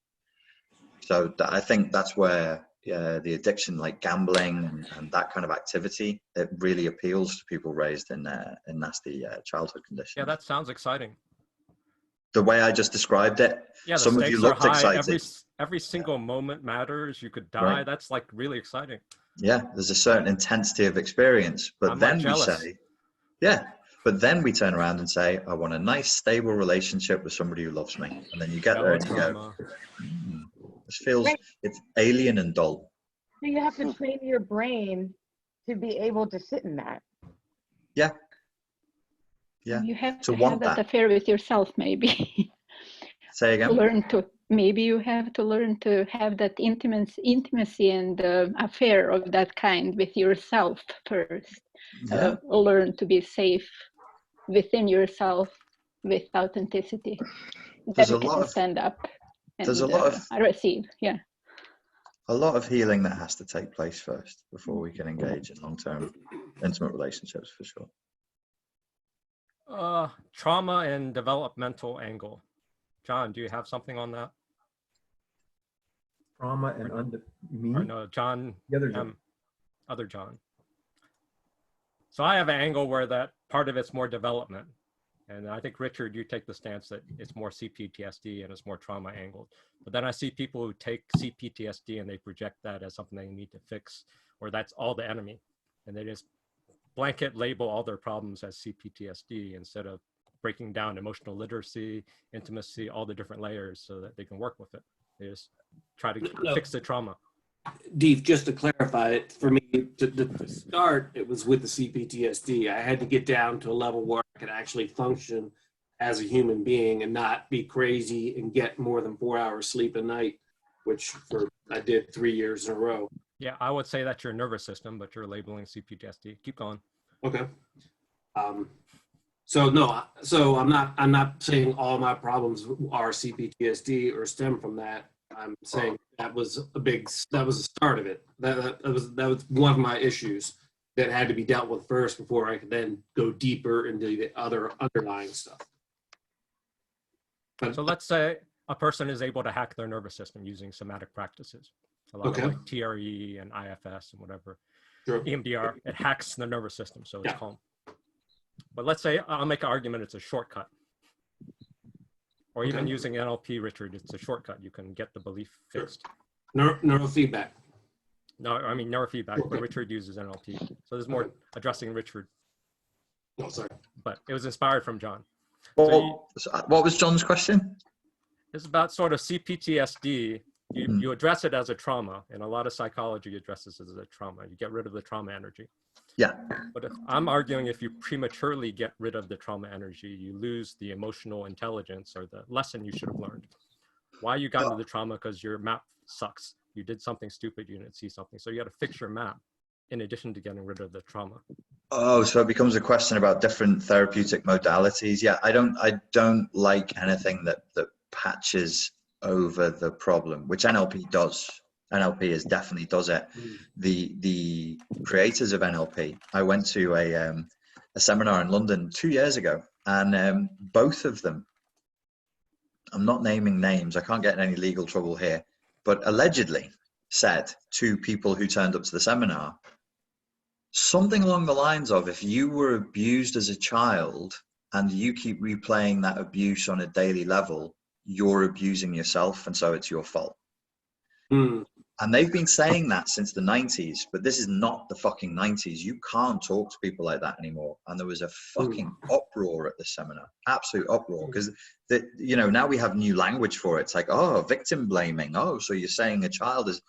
B: So I think that's where the addiction, like gambling and that kind of activity, it really appeals to people raised in nasty childhood conditions.
C: Yeah, that sounds exciting.
B: The way I just described it,
C: yeah, the
B: some of you
C: stakes are
B: looked
C: high.
B: excited.
C: Every single moment matters. You could die.
B: Right.
C: That's like really exciting.
B: Yeah, there's a certain intensity of experience, but
C: I'm
B: then
C: not
B: we
C: jealous.
B: say, yeah, but then we turn around and say, I want a nice, stable relationship with somebody who loves me. And then you get there and you go, this feels, it's alien and dull.
E: So you have to train your brain to be able to sit in that.
B: Yeah. Yeah.
H: You have
B: to
H: to
B: want
H: have that
B: that.
H: affair with yourself, maybe.
B: Say again.
H: Maybe you have to learn to have that intimacy and affair of that kind with yourself first.
B: Yeah.
H: Learn to be safe within yourself with authenticity.
B: There's
H: Then
B: a
H: you
B: lot
H: can
B: of
H: stand up and
B: there's a lot of
H: receive. Yeah.
B: a lot of healing that has to take place first before we can engage in long-term intimate relationships, for sure.
C: Trauma and developmental angle. John, do you have something on that?
G: Trauma and me?
C: Or no, John.
G: The other John.
C: Other John. So I have an angle where that part of it's more development. And I think, Richard, you take the stance that it's more CPTSD and it's more trauma angled. But then I see people who take CPTSD and they project that as something they need to fix, or that's all the enemy. And they just blanket label all their problems as CPTSD instead of breaking down emotional literacy, intimacy, all the different layers so that they can work with it. They just try to fix the trauma.
D: Deep, just to clarify it, for me, to start, it was with the CPTSD. I had to get down to a level where I could actually function as a human being and not be crazy and get more than 4 hours sleep a night, which I did 3 years in a row.
C: Yeah, I would say that's your nervous system, but you're labeling CPTSD. Keep going.
D: Okay. So I'm not saying all my problems are CPTSD or stem from that. I'm saying that was the start of it. That was one of my issues that had to be dealt with first before I could then go deeper into the other underlying stuff.
C: So let's say a person is able to hack their nervous system using somatic practices. A lot of like TRE and IFS and whatever.
D: Sure.
C: EMDR, it hacks the nervous system, so it's calm. But let's say I'll make an argument it's a shortcut. Or even using NLP, Richard, it's a shortcut. You can get the belief fixed.
D: Neurofeedback.
C: No, I mean neurofeedback, but Richard uses NLP. So there's more addressing Richard.
D: Oh, sorry.
C: But it was inspired from John.
B: Well, what was John's question?
C: It's about sort of CPTSD. You address it as a trauma, and a lot of psychology addresses it as a trauma. You get rid of the trauma energy.
B: Yeah.
C: But I'm arguing if you prematurely get rid of the trauma energy, you lose the emotional intelligence or the lesson you should have learned. Why you got into the trauma? Because your map sucks. You did something stupid, you didn't see something. So you got to fix your map in addition to getting rid of the trauma.
B: Oh, so it becomes a question about different therapeutic modalities. Yeah, I don't like anything that patches over the problem, which NLP does. NLP definitely does it. The creators of NLP, I went to a seminar in London 2 years ago, and both of them, I'm not naming names, I can't get in any legal trouble here, but allegedly said to people who turned up to the seminar, something along the lines of, if you were abused as a child and you keep replaying that abuse on a daily level, you're abusing yourself, and so it's your fault. And they've been saying that since the 90s, but this is not the fucking 90s. You can't talk to people like that anymore. And there was a fucking uproar at the seminar, absolute uproar, because now we have new language for it. It's like, oh, victim blaming. Oh, so you're saying a child is,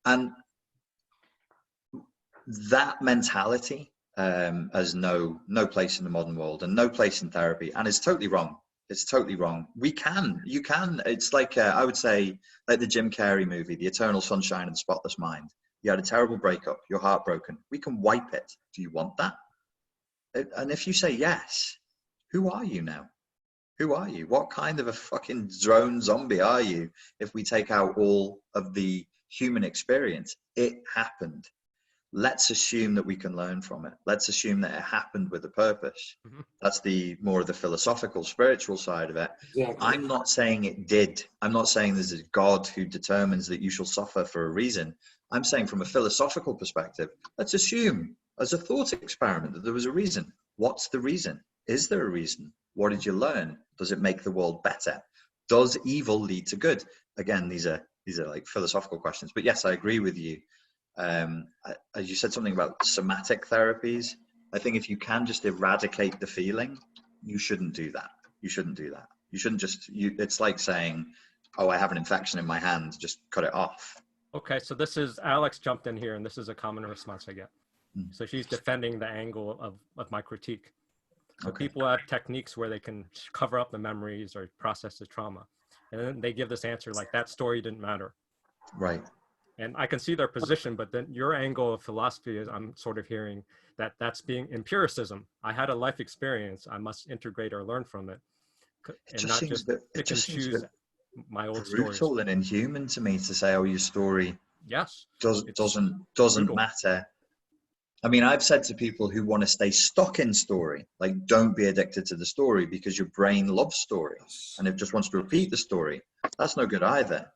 B: and that mentality has no place in the modern world and no place in therapy, and it's totally wrong. It's totally wrong. You can. It's like, I would say, like the Jim Carrey movie, The Eternal Sunshine of the Spotless Mind. You had a terrible breakup. You're heartbroken. We can wipe it. Do you want that? And if you say yes, who are you now? Who are you? What kind of a fucking drone zombie are you if we take out all of the human experience? It happened. Let's assume that we can learn from it. Let's assume that it happened with a purpose. That's more of the philosophical, spiritual side of it.
D: Exactly.
B: I'm not saying it did. I'm not saying there's a God who determines that you shall suffer for a reason. I'm saying from a philosophical perspective, let's assume as a thought experiment that there was a reason. What's the reason? Is there a reason? What did you learn? Does it make the world better? Does evil lead to good? Again, these are like philosophical questions, but yes, I agree with you. As you said something about somatic therapies, I think if you can just eradicate the feeling, you shouldn't do that. You shouldn't do that. You shouldn't it's like saying, oh, I have an infection in my hand, just cut it off.
C: Okay, so this is, Alex jumped in here, and this is a common response I get. So she's defending the angle of my critique. So people have techniques where they can cover up the memories or process the trauma. And then they give this answer like, that story didn't matter.
B: Right.
C: And I can see their position, but then your angle of philosophy is, I'm sort of hearing that that's being empiricism. I had a life experience. I must integrate or learn from it. And not just pick and choose my old stories.
B: Brutal and inhuman to me to say, oh, your story doesn't
C: brutal.
B: matter. I mean, I've said to people who want to stay stuck in story, like, don't be addicted to the story because your brain loves story and it just wants to repeat the story. That's no good either.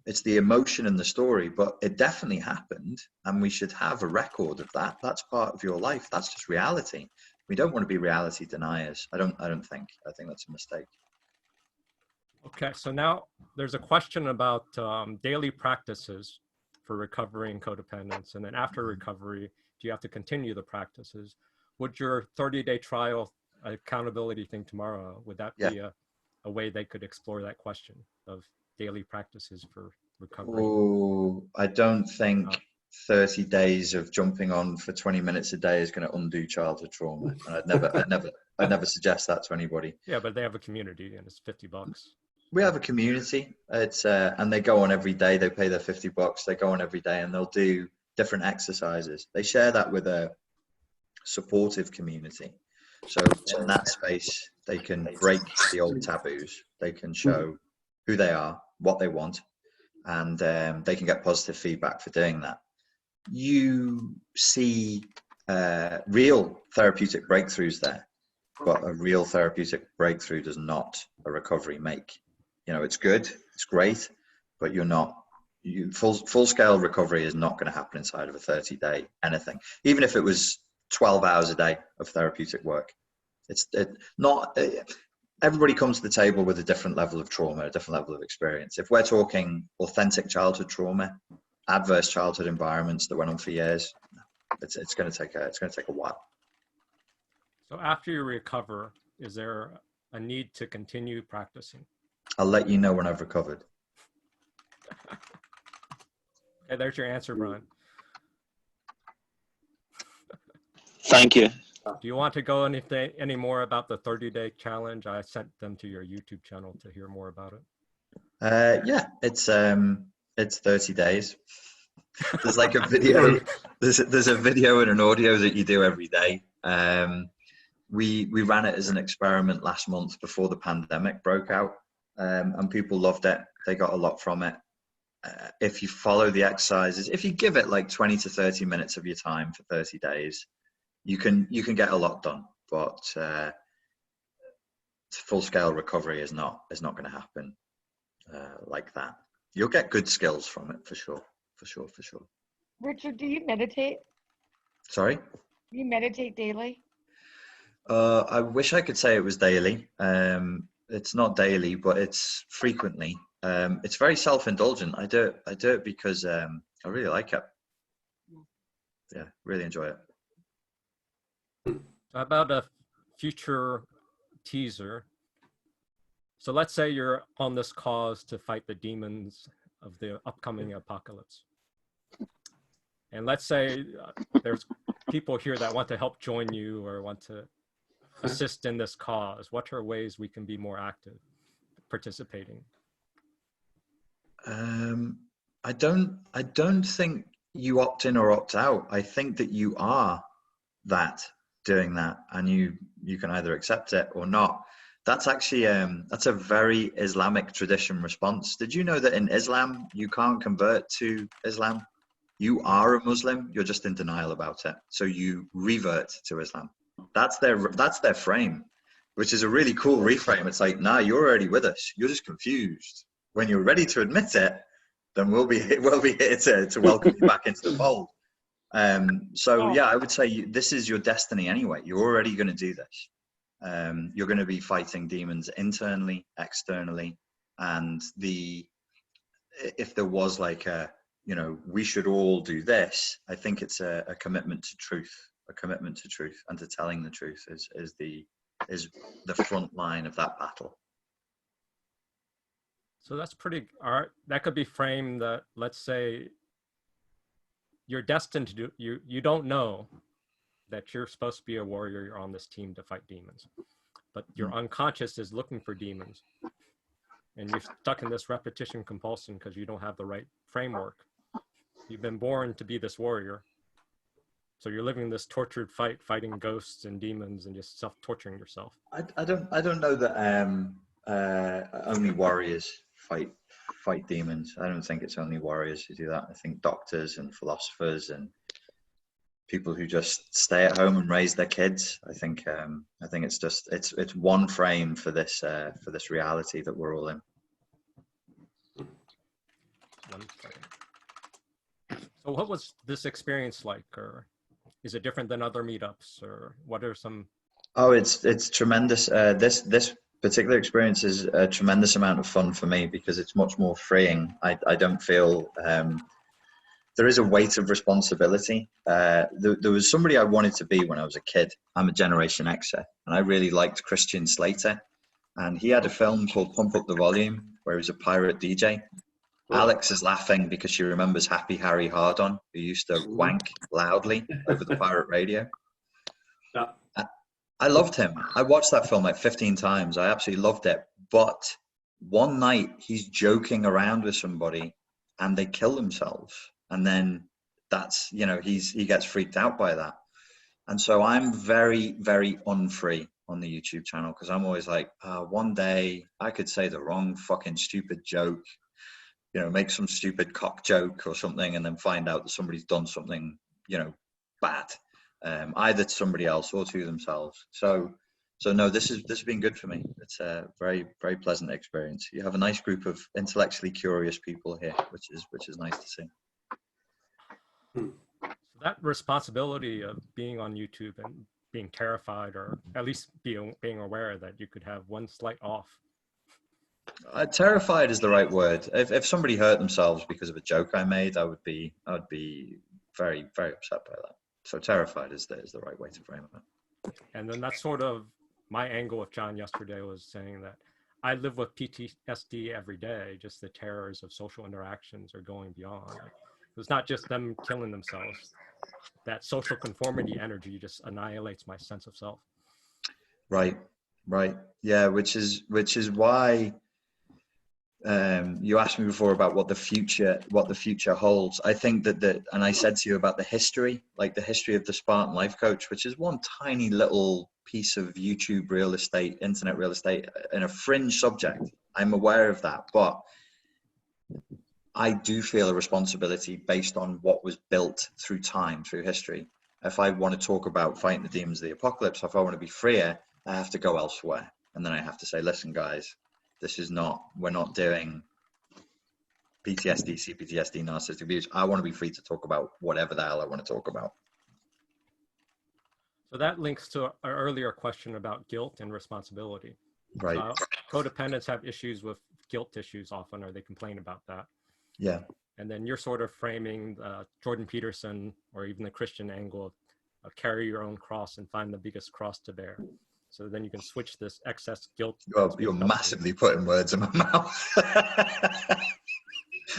B: It's the emotion in the story, but it definitely happened, and we should have a record of that. That's part of your life. That's just reality. We don't want to be reality deniers. I don't think. I think that's a mistake.
C: Okay, so now there's a question about daily practices for recovering codependence, and then after recovery, do you have to continue the practices? Would your 30-day trial accountability thing tomorrow, would that be a way they could explore that question of daily practices for recovery?
B: Oh, I don't think 30 days of jumping on for 20 minutes a day is going to undo childhood trauma. And I'd never suggest that to anybody.
C: Yeah, but they have a community and it's $50.
B: We have a community. It's and they go on every day. They pay their $50. They go on every day and they'll do different exercises. They share that with a supportive community. So in that space, they can break the old taboos. They can show who they are, what they want, and they can get positive feedback for doing that. You see real therapeutic breakthroughs there, but a real therapeutic breakthrough does not a recovery make. You know, it's good, it's great, but full-scale recovery is not going to happen inside of a 30-day anything, even if it was 12 hours a day of therapeutic work. Everybody comes to the table with a different level of trauma, a different level of experience. If we're talking authentic childhood trauma, adverse childhood environments that went on for years. It's going to take a while.
C: So after you recover, is there a need to continue practicing?
B: I'll let you know when I've recovered.
C: Okay, there's your answer, Brian.
L: Thank you.
C: Do you want to go any more about the 30-day challenge? I sent them to your YouTube channel to hear more about it.
B: Yeah, it's 30 days. There's like a video. There's a video and an audio that you do every day. We ran it as an experiment last month before the pandemic broke out, and people loved it. They got a lot from it. If you follow the exercises, if you give it like 20 to 30 minutes of your time for 30 days, you can get a lot done. But full-scale recovery is not going to happen like that. You'll get good skills from it for sure.
E: Richard, do you meditate?
B: Sorry?
E: Do you meditate daily?
B: I wish I could say it was daily. It's not daily, but it's frequently. It's very self-indulgent. I do it because I really like it. Yeah, really enjoy it.
C: How about a future teaser? So let's say you're on this cause to fight the demons of the upcoming apocalypse. And let's say there's people here that want to help join you or want to assist in this cause. What are ways we can be more active participating?
B: I don't think you opt in or opt out. I think that you are doing that, and you can either accept it or not. That's actually that's a very Islamic tradition response. Did you know that in Islam you can't convert to Islam? You are a Muslim, you're just in denial about it. So you revert to Islam. That's their frame, which is a really cool reframe. It's like, nah, you're already with us. You're just confused. When you're ready to admit it, then we'll be here to welcome you back into the fold. So yeah, I would say this is your destiny anyway. You're already going to do this. You're going to be fighting demons internally, externally, and if there was like we should all do this, I think it's a commitment to truth. A commitment to truth and to telling the truth is the front line of that battle.
C: So that's pretty, that could be framed that, let's say you're destined to do, you don't know that you're supposed to be a warrior, you're on this team to fight demons, but your unconscious is looking for demons, and you're stuck in this repetition compulsion because you don't have the right framework. You've been born to be this warrior, so you're living this tortured fight, fighting ghosts and demons and just self-torturing yourself.
B: I don't know that only warriors fight demons. I don't think it's only warriors who do that. I think doctors and philosophers and people who just stay at home and raise their kids. I think it's just it's one frame for this reality that we're all in.
C: One frame. So what was this experience like, or is it different than other meetups, or what are some?
B: Oh, it's tremendous. This particular experience is a tremendous amount of fun for me because it's much more freeing. I don't feel there is a weight of responsibility. There was somebody I wanted to be when I was a kid. I'm a Generation Xer, and I really liked Christian Slater, and he had a film called Pump Up the Volume where he was a pirate DJ. Alex is laughing because she remembers Happy Harry Hardon, who used to wank loudly over the pirate radio.
D: Yeah.
B: I loved him. I watched that film like 15 times. I absolutely loved it. But one night he's joking around with somebody and they kill themselves. And then that's, he gets freaked out by that. And so I'm very, very unfree on the YouTube channel because I'm always like, one day I could say the wrong fucking stupid joke, make some stupid cock joke or something and then find out that somebody's done something, bad. Either to somebody else or to themselves. So no, this has been good for me. It's a very, very pleasant experience. You have a nice group of intellectually curious people here, which is nice to see.
C: So that responsibility of being on YouTube and being terrified, or at least being aware that you could have one slight off,
B: Terrified is the right word. If somebody hurt themselves because of a joke I made, I would be very, very upset by that. So terrified is the right way to frame it.
C: And then that's sort of my angle with John yesterday, was saying that I live with PTSD every day. Just the terrors of social interactions are going beyond. It's not just them killing themselves. That social conformity energy just annihilates my sense of self.
B: Right. Yeah, which is why you asked me before about what the future holds. I think that and I said to you about the history, like the history of the Spartan Life Coach, which is one tiny little piece of YouTube real estate, internet real estate, in a fringe subject. I'm aware of that, but I do feel a responsibility based on what was built through time, through history. If I want to talk about fighting the demons of the apocalypse, if I want to be freer, I have to go elsewhere. And then I have to say, listen, guys, we're not doing PTSD, CPTSD, narcissistic abuse. I want to be free to talk about whatever the hell I want to talk about.
C: So that links to our earlier question about guilt and responsibility.
B: Right.
C: Codependents have issues with guilt issues often, or they complain about that.
B: Yeah.
C: And then you're sort of framing Jordan Peterson, or even the Christian angle of carry your own cross and find the biggest cross to bear. So then you can switch this excess guilt.
B: Well, you're massively putting words in my mouth.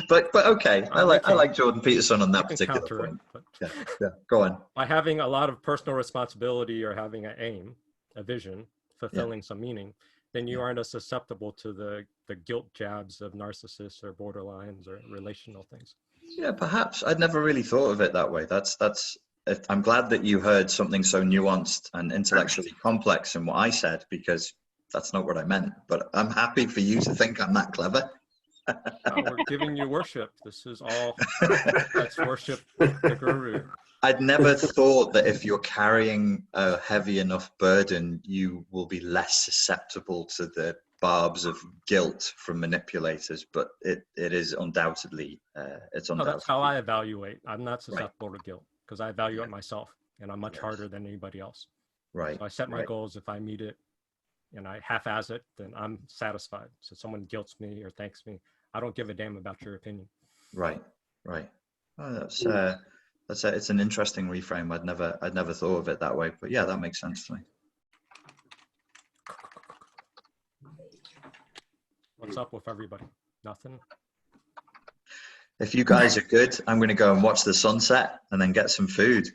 B: but okay, I like Jordan Peterson on that particular point. Yeah, go on.
C: By having a lot of personal responsibility or having an aim, a vision, fulfilling some meaning, then you aren't as susceptible to the guilt jabs of narcissists or borderlines or relational things.
B: Yeah, perhaps. I'd never really thought of it that way. I'm glad that you heard something so nuanced and intellectually complex in what I said, because that's not what I meant. But I'm happy for you to think I'm that clever.
C: We're giving you worship. This is all, let's worship the guru.
B: I'd never thought that if you're carrying a heavy enough burden, you will be less susceptible to the barbs of guilt from manipulators, but it is undoubtedly, it's undoubtedly.
C: No, that's how I evaluate. I'm not susceptible to guilt because I value it myself, and I'm much harder than anybody else.
B: Right.
C: So I set my goals. If I meet it and I half-ass it, then I'm satisfied. So someone guilts me or thanks me, I don't give a damn about your opinion.
B: Right. Oh, it's an interesting reframe. I'd never thought of it that way, but yeah, that makes sense to me.
C: What's up with everybody? Nothing?
B: If you guys are good, I'm going to go and watch the sunset and then get some food.